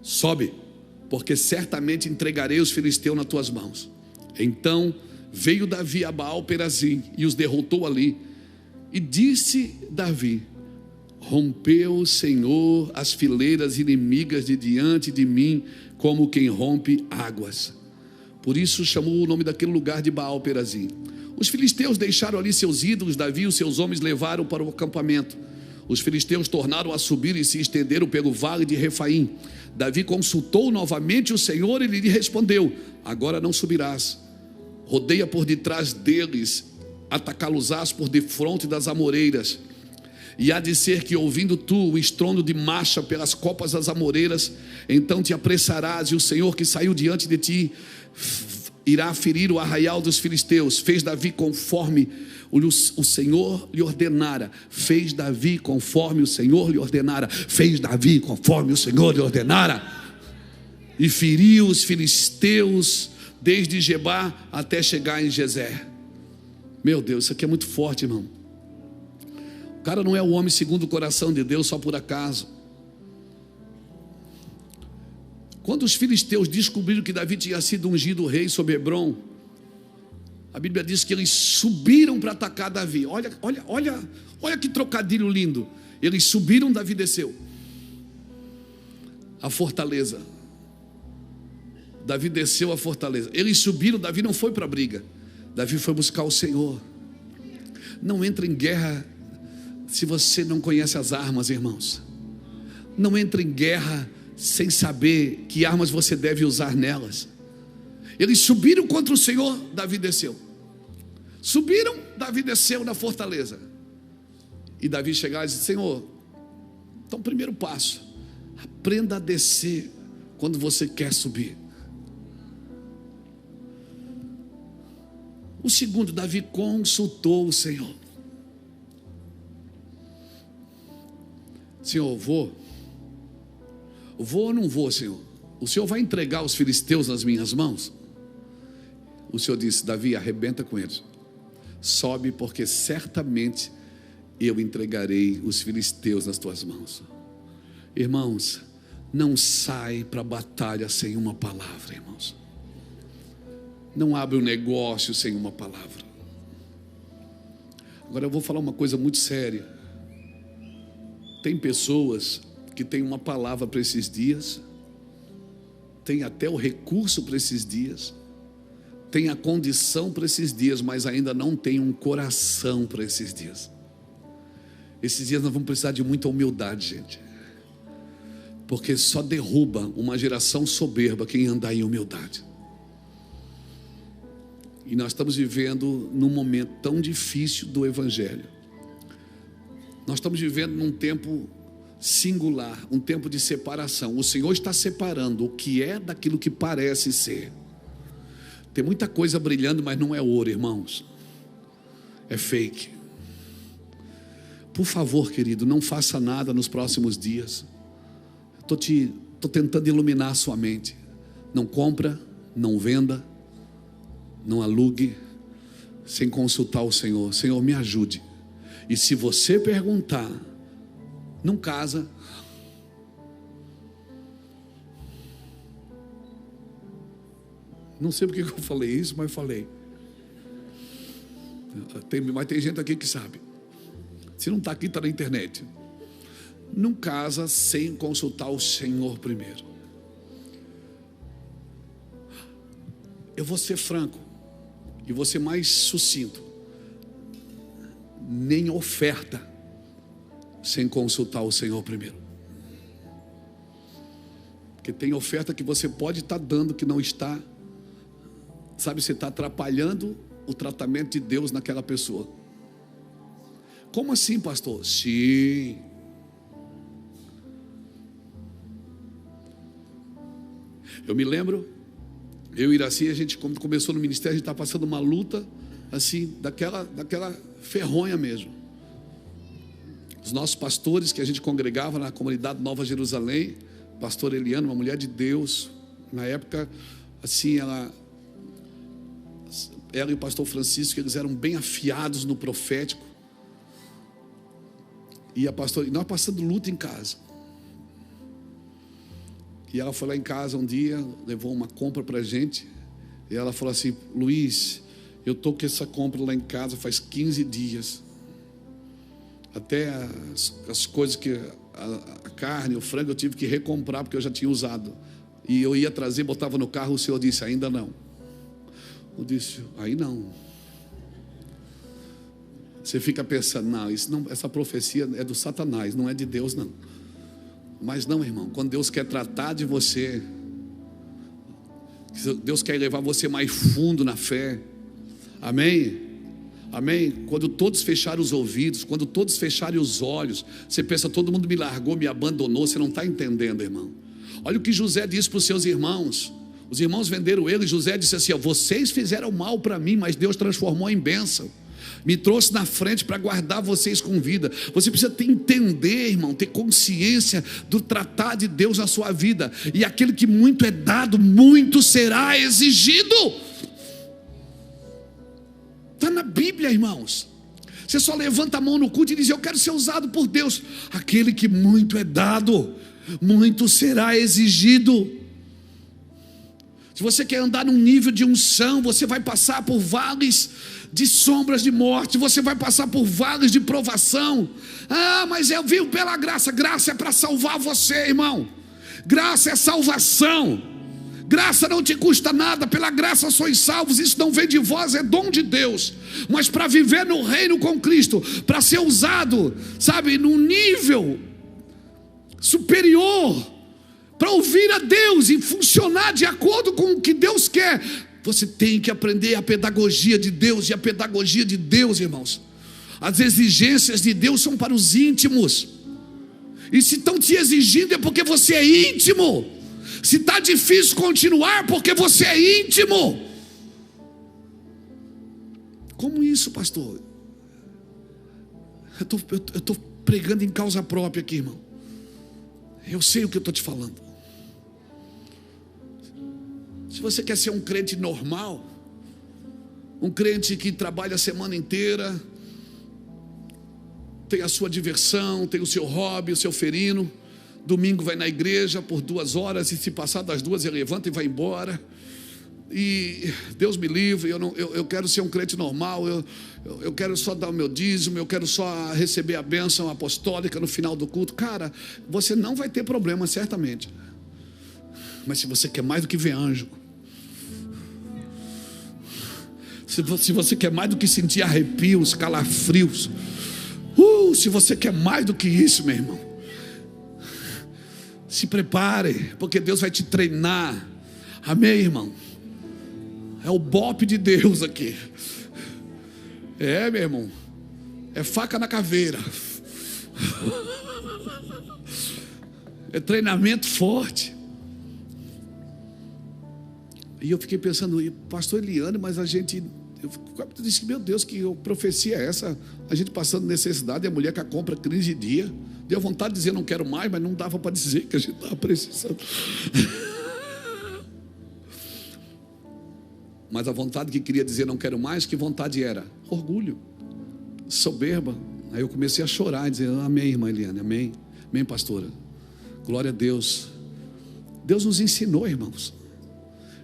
S2: sobe, porque certamente entregarei os filisteus nas tuas mãos. Então veio Davi a Baal-Perazim e os derrotou ali. E disse Davi, rompeu o Senhor as fileiras inimigas de diante de mim, como quem rompe águas. Por isso chamou o nome daquele lugar de Baal-Perazim. Os filisteus deixaram ali seus ídolos, Davi e os seus homens levaram para o acampamento. Os filisteus tornaram a subir e se estenderam pelo vale de Refaim. Davi consultou novamente o Senhor e lhe respondeu, agora não subirás. Rodeia por detrás deles, atacá-los-ás por defronte das amoreiras. E há de ser que, ouvindo tu o estrondo de marcha pelas copas das amoreiras, então te apressarás, e o Senhor que saiu diante de ti irá ferir o arraial dos filisteus. Fez Davi conforme o Senhor lhe ordenara. Fez Davi conforme o Senhor lhe ordenara. Fez Davi conforme o Senhor lhe ordenara. E feriu os filisteus desde Gebá até chegar em Gezer. Meu Deus, isso aqui é muito forte, irmão. O cara não é o homem segundo o coração de Deus só por acaso. Quando os filisteus descobriram que Davi tinha sido ungido rei sobre Hebrom, a Bíblia diz que eles subiram para atacar Davi. Olha que trocadilho lindo. Eles subiram, Davi desceu. A fortaleza. Davi desceu a fortaleza. Eles subiram, Davi não foi para a briga. Davi foi buscar o Senhor. Não entra em guerra se você não conhece as armas, irmãos. Não entra em guerra sem saber que armas você deve usar nelas. Eles subiram contra o Senhor, Davi desceu. Subiram, Davi desceu na fortaleza. E Davi chegava e disse: Senhor, então primeiro passo, aprenda a descer quando você quer subir. O segundo, Davi consultou o Senhor. Senhor, vou ou não vou, Senhor? O Senhor vai entregar os filisteus nas minhas mãos? O Senhor disse: Davi, arrebenta com eles. Sobe, porque certamente eu entregarei os filisteus nas tuas mãos. Irmãos, não sai para a batalha sem uma palavra, irmãos. Não abre um negócio sem uma palavra. Agora eu vou falar uma coisa muito séria. Tem pessoas que têm uma palavra para esses dias, tem até o recurso para esses dias, tem a condição para esses dias, mas ainda não tem um coração para esses dias. Esses dias nós vamos precisar de muita humildade, gente, porque só derruba uma geração soberba quem andar em humildade. E nós estamos vivendo num momento tão difícil do Evangelho. Nós estamos vivendo num tempo singular, um tempo de separação. O Senhor está separando o que é daquilo que parece ser. Tem muita coisa brilhando, mas não é ouro, irmãos. É fake. Por favor, querido, não faça nada nos próximos dias. Estou tentando iluminar a sua mente. Não compra, não venda, não alugue sem consultar o Senhor. Senhor, me ajude. E se você perguntar, não casa. Não sei porque eu falei isso, mas falei. Mas tem gente aqui que sabe. Se não está aqui, está na internet. Não casa sem consultar o Senhor primeiro. Eu vou ser franco e vou ser mais sucinto. Nem oferta sem consultar o Senhor primeiro. Porque tem oferta que você pode estar dando que não está, sabe, você está atrapalhando o tratamento de Deus naquela pessoa. Como assim, pastor? Sim. Eu me lembro, eu e Iraci, a gente, quando começou no ministério, a gente estava passando uma luta assim, daquela ferronha mesmo. Os nossos pastores que a gente congregava na comunidade Nova Jerusalém, pastor Eliana, uma mulher de Deus, na época, assim, ela e o pastor Francisco, eles eram bem afiados no profético. E nós passando luta em casa. E ela foi lá em casa um dia, levou uma compra pra gente. E ela falou assim: Luiz, eu estou com essa compra lá em casa faz 15 dias. Até as coisas que a carne, o frango eu tive que recomprar porque eu já tinha usado. E eu ia trazer, botava no carro, o Senhor disse: ainda não. Eu disse: aí não. Você fica pensando: não, essa profecia é do Satanás, não é de Deus não. Mas não, irmão, quando Deus quer tratar de você, Deus quer levar você mais fundo na fé. Amém? Amém? Quando todos fecharem os ouvidos, quando todos fecharem os olhos, você pensa: todo mundo me largou, me abandonou. Você não está entendendo, irmão. Olha o que José disse para os seus irmãos. Os irmãos venderam ele. José disse assim: vocês fizeram mal para mim, mas Deus transformou em bênção. Me trouxe na frente para guardar vocês com vida. Você precisa entender, irmão, ter consciência do tratar de Deus na sua vida. E aquele que muito é dado, muito será exigido. Está na Bíblia, irmãos. Você só levanta a mão no culto e diz: eu quero ser usado por Deus. Aquele que muito é dado, muito será exigido. Se você quer andar num nível de unção, você vai passar por vales de sombras de morte, você vai passar por vales de provação. Ah, mas eu vivo pela graça. Graça é para salvar você, irmão. Graça é salvação. Graça não te custa nada, pela graça sois salvos. Isso não vem de vós, é dom de Deus. Mas para viver no reino com Cristo, para ser usado, sabe, num nível superior, para ouvir a Deus e funcionar de acordo com o que Deus quer, você tem que aprender a pedagogia de Deus. E a pedagogia de Deus, irmãos, as exigências de Deus são para os íntimos. E se estão te exigindo é porque você é íntimo. Se está difícil continuar, porque você é íntimo. Como isso, pastor? Eu estou pregando em causa própria aqui, irmão. Eu sei o que eu estou te falando. Se você quer ser um crente normal, um crente que trabalha a semana inteira, tem a sua diversão, tem o seu hobby, o seu ferino, domingo vai na igreja por 2 horas, e se passar das 2 ele levanta e vai embora, e Deus me livre, eu quero ser um crente normal, eu quero só dar o meu dízimo, eu quero só receber a bênção apostólica no final do culto. Cara, você não vai ter problema, certamente. Mas se você quer mais do que ver anjo, se você quer mais do que sentir arrepios, calafrios, se você quer mais do que isso, meu irmão, se prepare, porque Deus vai te treinar. Amém, irmão? É o bope de Deus aqui. É, meu irmão, é faca na caveira. É treinamento forte. E eu fiquei pensando, pastor Eliane, mas eu disse, meu Deus, que profecia é essa? A gente passando necessidade, e a mulher que a compra crise de dia. Deu vontade de dizer não quero mais, mas não dava para dizer que a gente estava precisando. Mas a vontade que queria dizer não quero mais, que vontade era? Orgulho, soberba. Aí eu comecei a chorar e dizer, amém, irmã Eliane, amém, amém, pastora, glória a Deus. Deus nos ensinou, irmãos.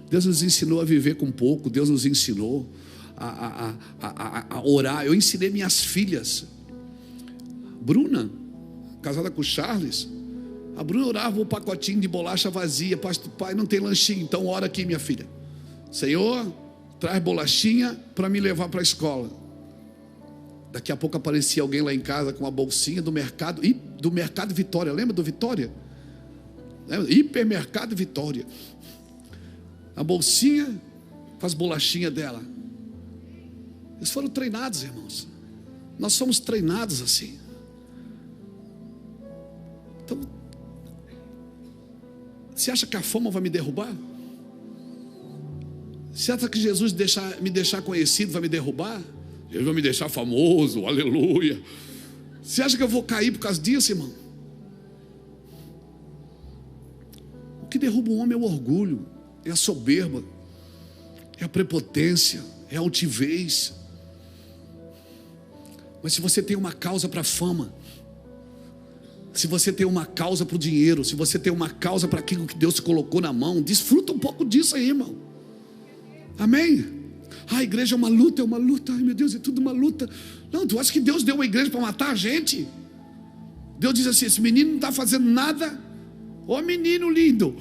S2: Deus nos ensinou a viver com pouco. Deus nos ensinou a orar. Eu ensinei minhas filhas. Bruna, casada com o Charles, a Bruna orava um pacotinho de bolacha vazia. Pastor, pai, não tem lanchinho, então ora aqui, minha filha. Senhor, traz bolachinha para me levar para a escola. Daqui a pouco aparecia alguém lá em casa com uma bolsinha do mercado Vitória. Lembra do Vitória? Hipermercado Vitória. A bolsinha com as bolachinhas dela. Eles foram treinados, irmãos. Nós somos treinados assim. Então, você acha que a fama vai me derrubar? Você acha que Jesus me deixar conhecido vai me derrubar? Ele vai me deixar famoso, aleluia. Você acha que eu vou cair por causa disso, irmão? O que derruba o homem é o orgulho, é a soberba, é a prepotência, é a altivez. Mas se você tem uma causa para a fama, se você tem uma causa para o dinheiro, se você tem uma causa para aquilo que Deus te colocou na mão, desfruta um pouco disso aí, irmão. Amém? A igreja é uma luta, ai meu Deus, é tudo uma luta. Não, tu acha que Deus deu uma igreja para matar a gente? Deus diz assim, esse menino não está fazendo nada. Ô menino lindo,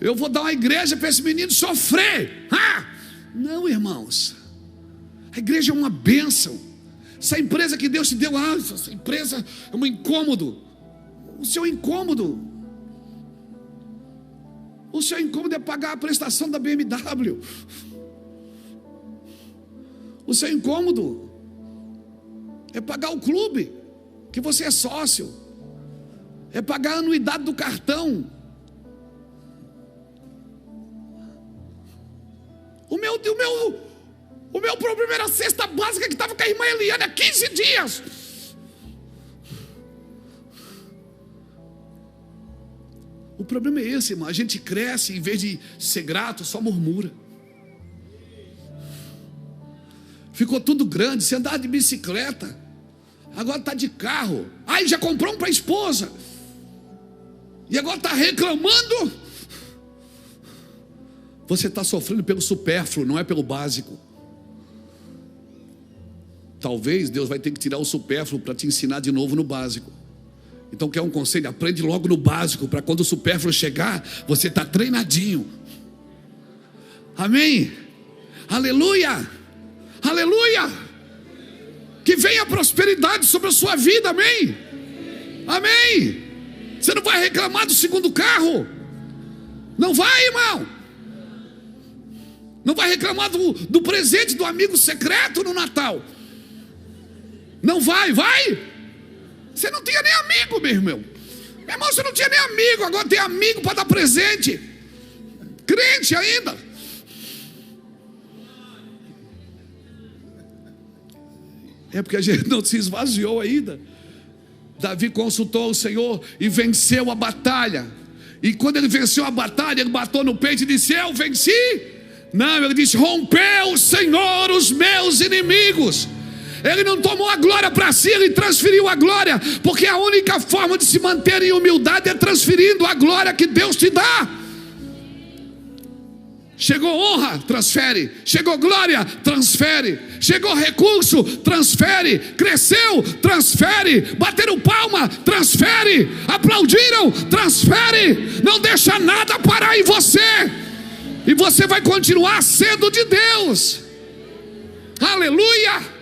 S2: eu vou dar uma igreja para esse menino sofrer. Não, irmãos, a igreja é uma bênção. Essa empresa que Deus te deu, essa empresa é um incômodo. O seu incômodo é pagar a prestação da BMW. O seu incômodo é pagar o clube que você é sócio, é pagar a anuidade do cartão. O meu problema era a cesta básica que estava com a irmã Eliane há 15 dias. O problema é esse, irmão. A gente cresce, em vez de ser grato, só murmura. Ficou tudo grande. Você andava de bicicleta, agora está de carro. Aí já comprou um para a esposa, e agora está reclamando. Você está sofrendo pelo supérfluo, não é pelo básico. Talvez Deus vai ter que tirar o supérfluo para te ensinar de novo no básico. Então quer um conselho? Aprende logo no básico, para quando o supérfluo chegar, você está treinadinho. Amém? Aleluia! Aleluia! Que venha prosperidade sobre a sua vida, amém? Amém! Você não vai reclamar do segundo carro. Não vai, irmão. Não vai reclamar do presente do amigo secreto no Natal. Não vai, vai? Você não tinha nem amigo, meu irmão. Meu irmão, você não tinha nem amigo, agora tem amigo para dar presente. Crente ainda. É porque a gente não se esvaziou ainda. Davi consultou o Senhor e venceu a batalha. E quando ele venceu a batalha, ele bateu no peito e disse: eu venci. Não, ele disse: rompeu o Senhor os meus inimigos. Ele não tomou a glória para si, ele transferiu a glória, porque a única forma de se manter em humildade é transferindo a glória que Deus te dá. Chegou honra, transfere. Chegou glória, transfere. Chegou recurso, transfere. Cresceu, transfere. Bateram palma, transfere. Aplaudiram, transfere. Não deixa nada parar em você. E você vai continuar sendo de Deus. Aleluia.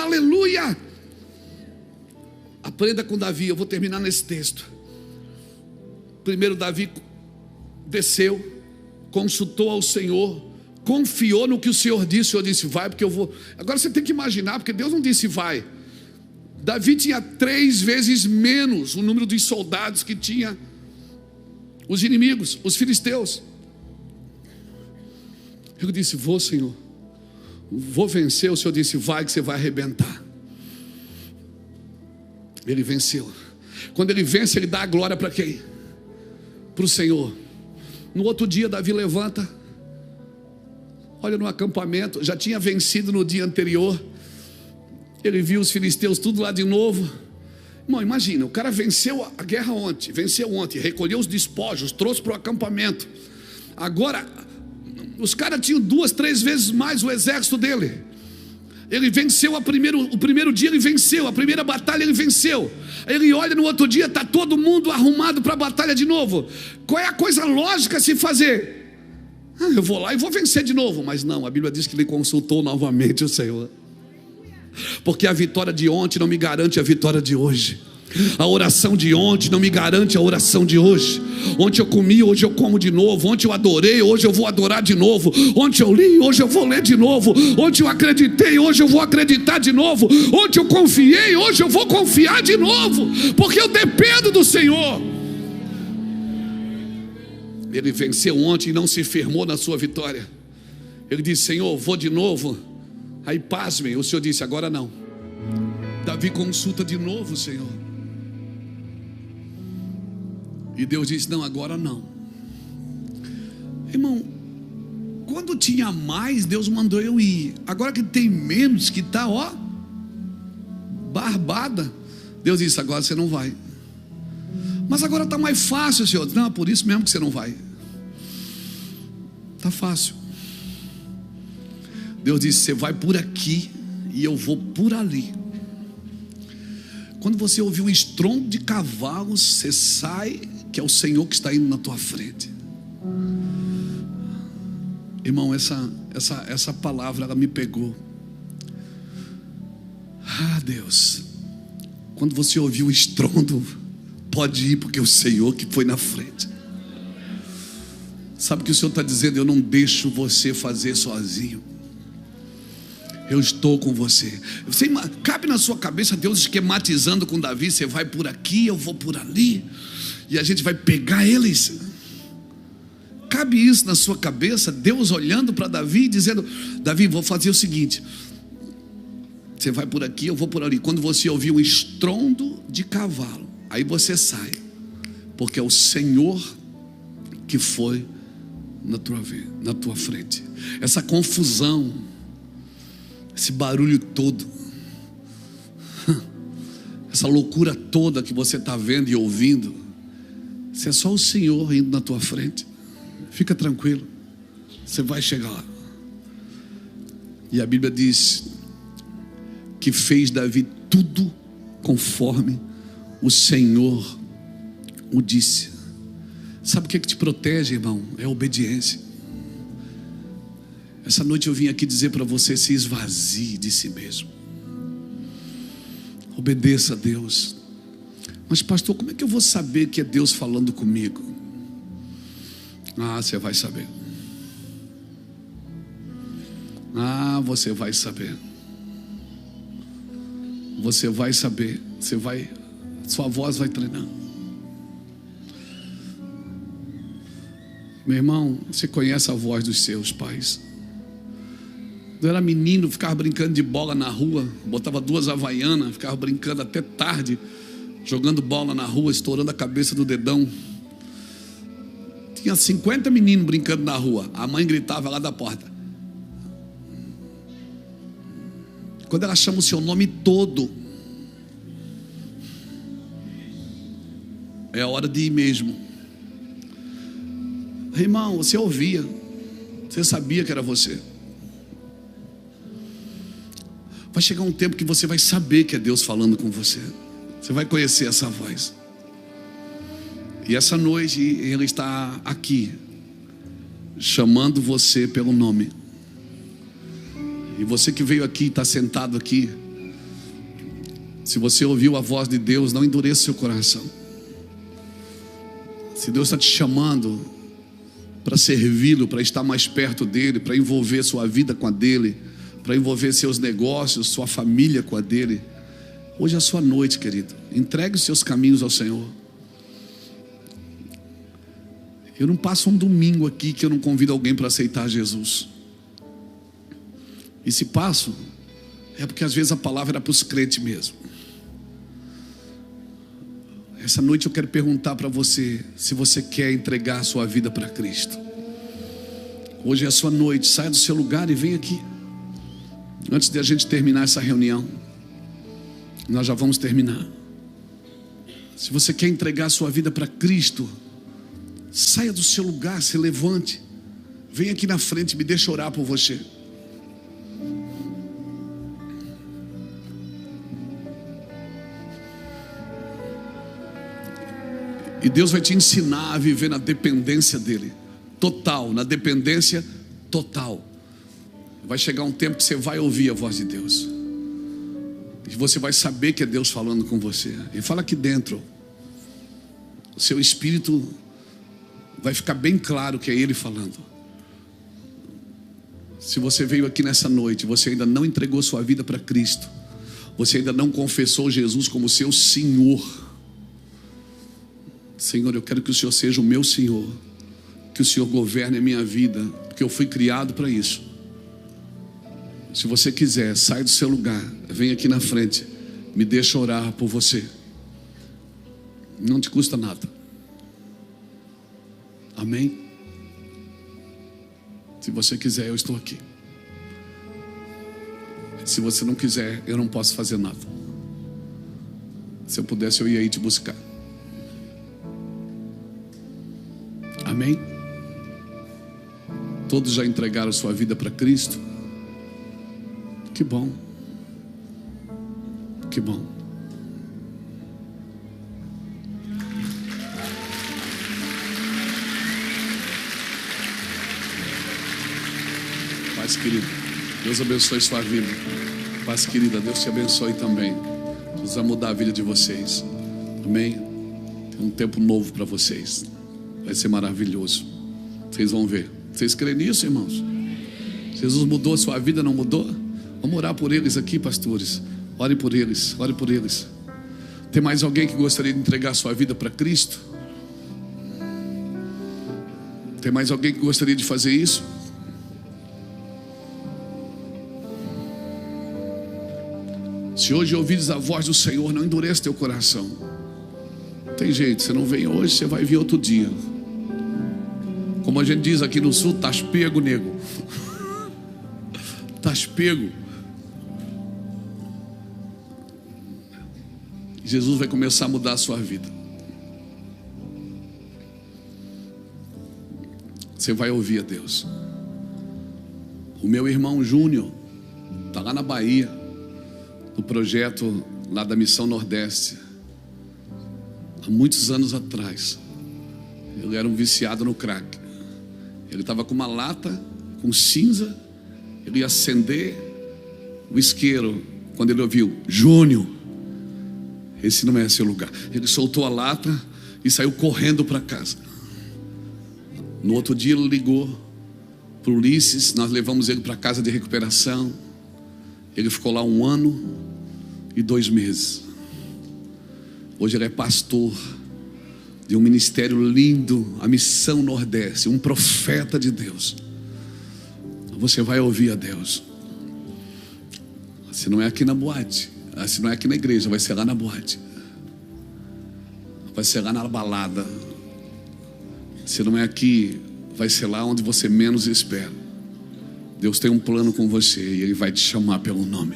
S2: Aleluia. Aprenda com Davi. Eu vou terminar nesse texto. Primeiro, Davi desceu, consultou ao Senhor, confiou no que o Senhor disse. O Senhor disse: vai, porque eu vou. Agora você tem que imaginar, porque Deus não disse vai. Davi tinha 3 vezes menos o número de soldados que tinha os inimigos, os filisteus. Eu disse: vou, Senhor, vou vencer. O Senhor disse: vai, que você vai arrebentar. Ele venceu. Quando ele vence, ele dá a glória para quem? Para o Senhor. No outro dia, Davi levanta, olha no acampamento, já tinha vencido no dia anterior. Ele viu os filisteus tudo lá de novo. Irmão, imagina, o cara venceu a guerra ontem, recolheu os despojos, trouxe para o acampamento. Agora, os caras tinham 2, 3 vezes mais o exército dele. Ele venceu o primeiro dia, ele venceu, a primeira batalha ele venceu. Ele olha no outro dia, está todo mundo arrumado para a batalha de novo. Qual é a coisa lógica a se fazer? Eu vou lá e vou vencer de novo. Mas não, a Bíblia diz que ele consultou novamente o Senhor. Porque a vitória de ontem não me garante a vitória de hoje. A oração de ontem não me garante a oração de hoje. Ontem eu comi, hoje eu como de novo. Ontem eu adorei, hoje eu vou adorar de novo. Ontem eu li, hoje eu vou ler de novo. Ontem eu acreditei, hoje eu vou acreditar de novo. Ontem eu confiei, hoje eu vou confiar de novo. Porque eu dependo do Senhor. Ele venceu ontem e não se firmou na sua vitória. Ele disse: Senhor, vou de novo. Aí pasmem, o Senhor disse: agora não. Davi consulta de novo o Senhor. E Deus disse: não, agora não. Irmão, quando tinha mais, Deus mandou eu ir. Agora que tem menos, que está, ó, barbada, Deus disse: agora você não vai. Mas agora está mais fácil, Senhor. Não, por isso mesmo que você não vai. Está fácil. Deus disse: você vai por aqui e eu vou por ali. Quando você ouvir um estrondo de cavalos, você sai, que é o Senhor que está indo na tua frente. Irmão, essa palavra, ela me pegou. Ah, Deus, quando você ouvir o estrondo, pode ir, porque é o Senhor que foi na frente. Sabe o que o Senhor está dizendo? Eu não deixo você fazer sozinho. Eu estou com você. Cabe na sua cabeça Deus esquematizando com Davi: você vai por aqui, eu vou por ali, e a gente vai pegar eles. Cabe isso na sua cabeça? Deus olhando para Davi e dizendo: Davi, vou fazer o seguinte, você vai por aqui, eu vou por ali. Quando você ouvir um estrondo de cavalo, aí você sai, porque é o Senhor que foi na tua frente. Essa confusão, esse barulho todo, essa loucura toda que você está vendo e ouvindo, isso é só o Senhor indo na tua frente. Fica tranquilo, você vai chegar lá. E a Bíblia diz que fez Davi tudo conforme o Senhor o disse. Sabe o que te protege, irmão? É a obediência. Essa noite eu vim aqui dizer para você: se esvazie de si mesmo, obedeça a Deus. Mas pastor, como é que eu vou saber que é Deus falando comigo? Você vai saber. Você vai saber. Você vai saber. Sua voz vai treinar. Meu irmão, você conhece a voz dos seus pais? Eu era menino, ficava brincando de bola na rua, botava 2 havaianas, ficava brincando até tarde, jogando bola na rua, estourando a cabeça do dedão. Tinha 50 meninos brincando na rua. A mãe gritava lá da porta. Quando ela chama o seu nome todo, é a hora de ir mesmo. Irmão, você ouvia, você sabia que era você. Vai chegar um tempo que você vai saber que é Deus falando com você. Você vai conhecer essa voz. E essa noite Ele está aqui, chamando você pelo nome. E você que veio aqui, está sentado aqui, se você ouviu a voz de Deus, não endureça seu coração. Se Deus está te chamando para servi-lo, para estar mais perto dEle, para envolver sua vida com a dEle, para envolver seus negócios, sua família com a dEle, hoje é a sua noite, querido. Entregue os seus caminhos ao Senhor. Eu não passo um domingo aqui que eu não convido alguém para aceitar Jesus. E se passo, é porque às vezes a palavra era para os crentes mesmo. Essa noite eu quero perguntar para você, se você quer entregar a sua vida para Cristo. Hoje é a sua noite, saia do seu lugar e vem aqui. Antes de a gente terminar essa reunião, nós já vamos terminar. Se você quer entregar a sua vida para Cristo, saia do seu lugar, se levante, vem aqui na frente, me deixa orar por você. E Deus vai te ensinar a viver na dependência dEle, total, na dependência total. Vai chegar um tempo que você vai ouvir a voz de Deus, e você vai saber que é Deus falando com você. E fala aqui dentro, o seu espírito vai ficar bem claro que é Ele falando. Se você veio aqui nessa noite, você ainda não entregou sua vida para Cristo, você ainda não confessou Jesus como seu Senhor. Senhor, eu quero que o Senhor seja o meu Senhor, que o Senhor governe a minha vida, porque eu fui criado para isso. Se você quiser, sai do seu lugar, vem aqui na frente, me deixa orar por você. Não te custa nada. Amém? Se você quiser, eu estou aqui. Se você não quiser, eu não posso fazer nada. Se eu pudesse, eu ia aí te buscar. Amém? Todos já entregaram sua vida para Cristo? Que bom. Que bom. Paz querida, Deus abençoe sua vida. Paz querida, Deus te abençoe também. Deus vai mudar a vida de vocês. Amém? Tem um tempo novo para vocês. Vai ser maravilhoso. Vocês vão ver. Vocês creem nisso, irmãos? Jesus mudou a sua vida, não mudou? Vamos orar por eles aqui, pastores. Ore por eles, ore por eles. Tem mais alguém que gostaria de entregar a sua vida para Cristo? Tem mais alguém que gostaria de fazer isso? Se hoje ouvires a voz do Senhor, não endureça teu coração. Tem jeito, você não vem hoje, você vai vir outro dia. Como a gente diz aqui no sul, tá pego, nego. Tá pego. Jesus vai começar a mudar a sua vida. Você vai ouvir a Deus. O meu irmão Júnior está lá na Bahia, no projeto lá da Missão Nordeste. Há muitos anos atrás, ele era um viciado no crack. Ele estava com uma lata com cinza, ele ia acender o isqueiro. Quando ele ouviu: Júnior, esse não é seu lugar. Ele soltou a lata e saiu correndo para casa. No outro dia ele ligou para o Ulisses. Nós levamos ele para a casa de recuperação. Ele ficou lá 1 ano e 2 meses. Hoje ele é pastor de um ministério lindo, a Missão Nordeste, um profeta de Deus. Você vai ouvir a Deus. Se não é aqui na boate, se não é aqui na igreja, vai ser lá na boate, vai ser lá na balada. Se não é aqui, vai ser lá onde você menos espera. Deus tem um plano com você e Ele vai te chamar pelo nome.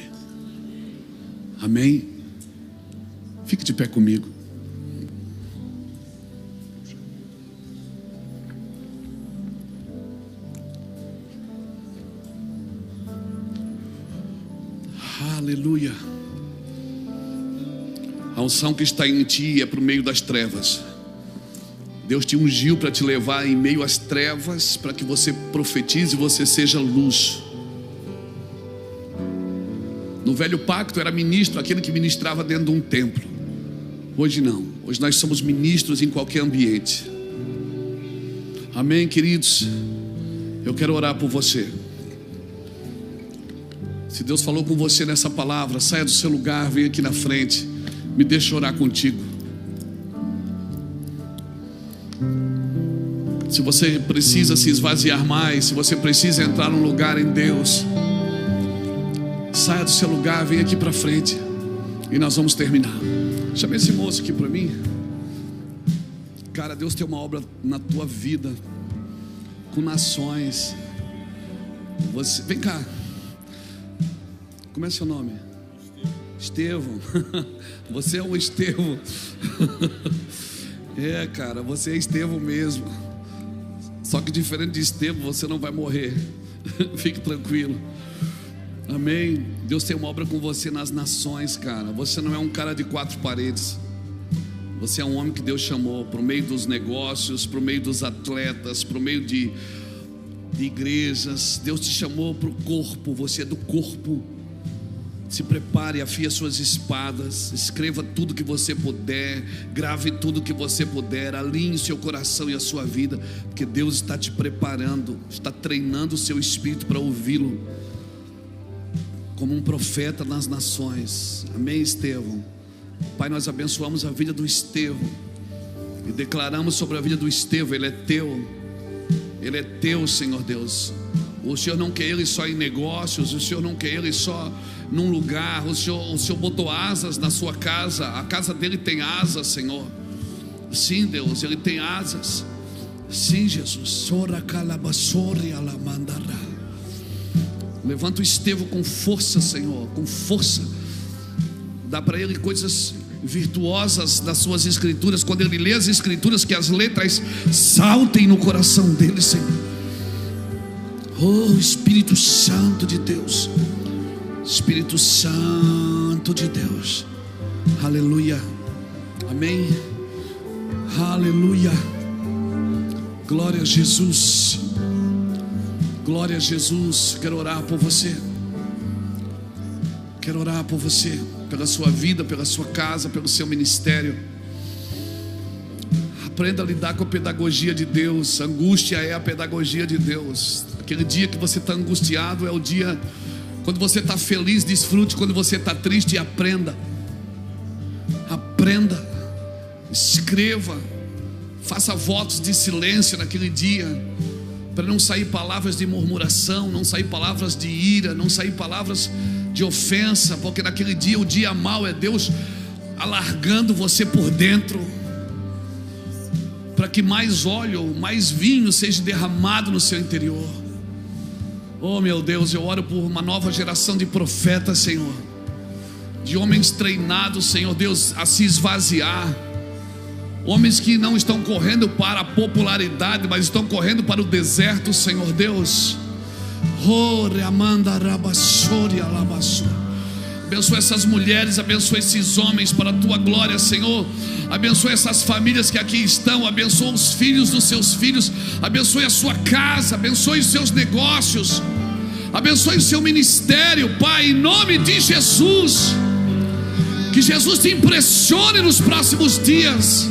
S2: Amém? Fique de pé comigo. Aleluia. A unção que está em ti é por meio das trevas. Deus te ungiu para te levar em meio às trevas, para que você profetize e você seja luz. No velho pacto era ministro aquele que ministrava dentro de um templo. Hoje não. Hoje nós somos ministros em qualquer ambiente. Amém, queridos? Eu quero orar por você. Se Deus falou com você nessa palavra, saia do seu lugar, venha aqui na frente, me deixa orar contigo. Se você precisa se esvaziar mais, se você precisa entrar num lugar em Deus, saia do seu lugar, venha aqui para frente e nós vamos terminar. Chama esse moço aqui para mim. Cara, Deus tem uma obra na tua vida com nações. Você, vem cá. Como é seu nome? Estevão. Você é um Estevão. É, cara, você é Estevão mesmo. Só que diferente de Estevão, você não vai morrer. Fique tranquilo. Amém. Deus tem uma obra com você nas nações, cara. Você não é um cara de 4 paredes. Você é um homem que Deus chamou para o meio dos negócios, para o meio dos atletas, para o meio de igrejas. Deus te chamou para o corpo. Você é do corpo. Se prepare, afie as suas espadas, escreva tudo que você puder, grave tudo que você puder, alinhe seu coração e a sua vida, porque Deus está te preparando, está treinando o seu espírito para ouvi-lo como um profeta nas nações. Amém, Estevão? Pai, nós abençoamos a vida do Estevão e declaramos sobre a vida do Estevão: ele é teu, Senhor Deus. O Senhor não quer ele só em negócios, o Senhor não quer ele só num lugar. O Senhor botou asas na sua casa, a casa dele tem asas, Senhor. Sim, Deus, ele tem asas. Sim, Jesus. Levanta o Estevão com força, Senhor, com força. Dá para ele coisas virtuosas das suas escrituras. Quando ele lê as escrituras, que as letras saltem no coração dele, Senhor. Oh, Espírito Santo de Deus, Espírito Santo de Deus, aleluia, amém, aleluia, glória a Jesus, glória a Jesus. Quero orar por você, quero orar por você, pela sua vida, pela sua casa, pelo seu ministério. Aprenda a lidar com a pedagogia de Deus. Angústia é a pedagogia de Deus. Aquele dia que você está angustiado é o dia. Quando você está feliz, desfrute. Quando você está triste, aprenda. Aprenda. Escreva. Faça votos de silêncio naquele dia, para não sair palavras de murmuração, não sair palavras de ira, não sair palavras de ofensa, porque naquele dia, o dia mau é Deus alargando você por dentro, para que mais óleo, mais vinho seja derramado no seu interior. Oh, meu Deus, eu oro por uma nova geração de profetas, Senhor, de homens treinados, Senhor Deus, a se esvaziar, Homens que não estão correndo para a popularidade, mas estão correndo para o deserto, Senhor Deus. Abençoa essas mulheres, abençoa esses homens para a tua glória, Senhor. Abençoa essas famílias que aqui estão, abençoa os filhos dos seus filhos, abençoe a sua casa, abençoe os seus negócios, abençoe o seu ministério, Pai, em nome de Jesus. Que Jesus te impressione nos próximos dias.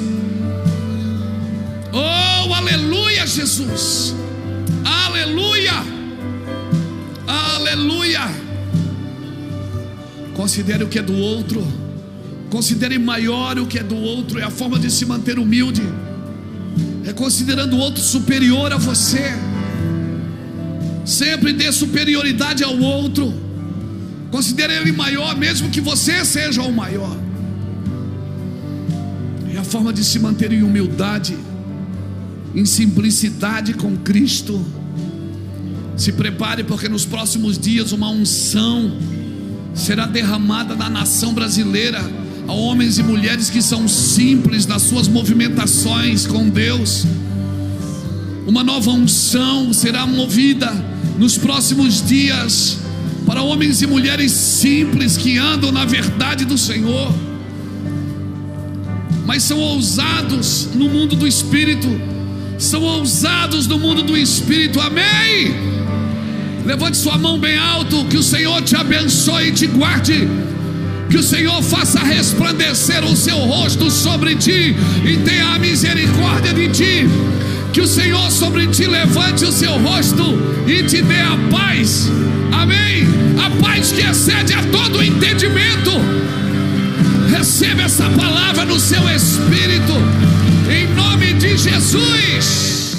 S2: Oh, aleluia, Jesus. Aleluia. Aleluia. Considere o que é do outro. Considere maior o que é do outro. É a forma de se manter humilde. É considerando o outro superior a você. Sempre dê superioridade ao outro. Considere ele maior, mesmo que você seja o maior. É a forma de se manter em humildade, em simplicidade com Cristo. Se prepare, porque nos próximos dias uma unção será derramada na nação brasileira, a homens e mulheres que são simples nas suas movimentações com Deus. Uma nova unção será movida nos próximos dias para homens e mulheres simples que andam na verdade do Senhor, mas são ousados no mundo do Espírito. São ousados no mundo do Espírito, amém? Levante sua mão bem alto. Que o Senhor te abençoe e te guarde. Que o Senhor faça resplandecer o seu rosto sobre ti e tenha a misericórdia de ti. Que o Senhor sobre ti levante o seu rosto e te dê a paz, amém? A paz que excede a todo entendimento. Receba essa palavra no seu espírito, em nome de Jesus.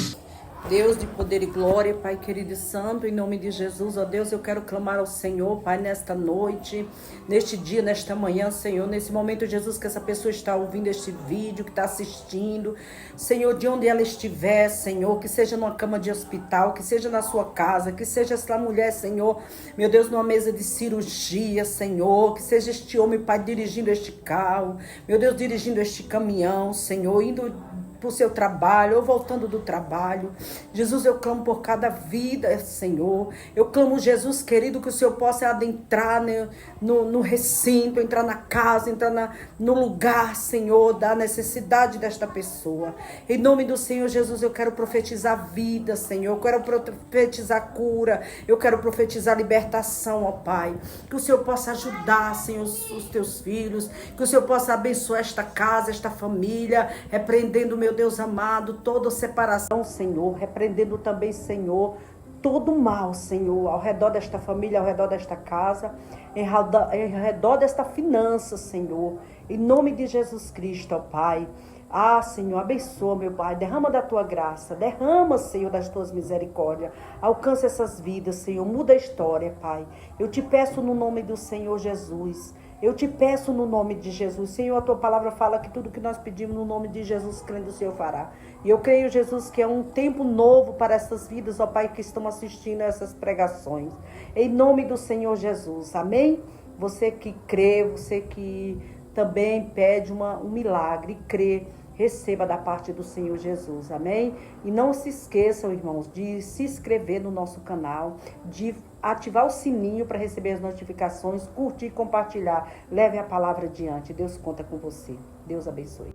S1: Deus de poder e glória, Pai querido e santo, em nome de Jesus, ó Deus, eu quero clamar ao Senhor, Pai, nesta noite, neste dia, nesta manhã, Senhor, nesse momento, Jesus, que essa pessoa está ouvindo este vídeo, que está assistindo, Senhor, de onde ela estiver, Senhor, que seja numa cama de hospital, que seja na sua casa, que seja essa mulher, Senhor, meu Deus, numa mesa de cirurgia, Senhor, que seja este homem, Pai, dirigindo este carro, meu Deus, dirigindo este caminhão, Senhor, indo para o seu trabalho ou voltando do trabalho. Jesus, eu clamo por cada vida, Senhor. Eu clamo, Jesus querido, que o Senhor possa adentrar, né, no recinto, entrar na casa, entrar no lugar, Senhor, da necessidade desta pessoa. Em nome do Senhor Jesus, eu quero profetizar vida, Senhor. Eu quero profetizar cura. Eu quero profetizar libertação, ó Pai. Que o Senhor possa ajudar, Senhor, os teus filhos. Que o Senhor possa abençoar esta casa, esta família, repreendendo, meu Deus amado, toda separação, Senhor, repreendendo também, Senhor, todo mal, Senhor, ao redor desta família, ao redor desta casa, em redor desta finança, Senhor, em nome de Jesus Cristo, ó Pai. Ah, Senhor, abençoa, meu Pai, derrama da tua graça, derrama, Senhor, das tuas misericórdias, alcança essas vidas, Senhor, muda a história, Pai. Eu te peço no nome do Senhor Jesus. Eu te peço no nome de Jesus. Senhor, a tua palavra fala que tudo que nós pedimos no nome de Jesus, crendo, o Senhor fará. E eu creio, Jesus, que é um tempo novo para essas vidas, ó Pai, que estão assistindo a essas pregações. Em nome do Senhor Jesus. Amém? Você que crê, você que também pede um milagre, crê, receba da parte do Senhor Jesus. Amém? E não se esqueçam, irmãos, de se inscrever no nosso canal, de ativar o sininho para receber as notificações, curtir e compartilhar. Leve a palavra adiante. Deus conta com você. Deus abençoe.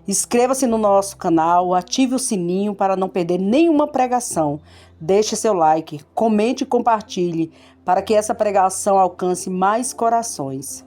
S1: Inscreva-se no nosso canal, ative o sininho para não perder nenhuma pregação. Deixe seu like, comente e compartilhe para que essa pregação alcance mais corações.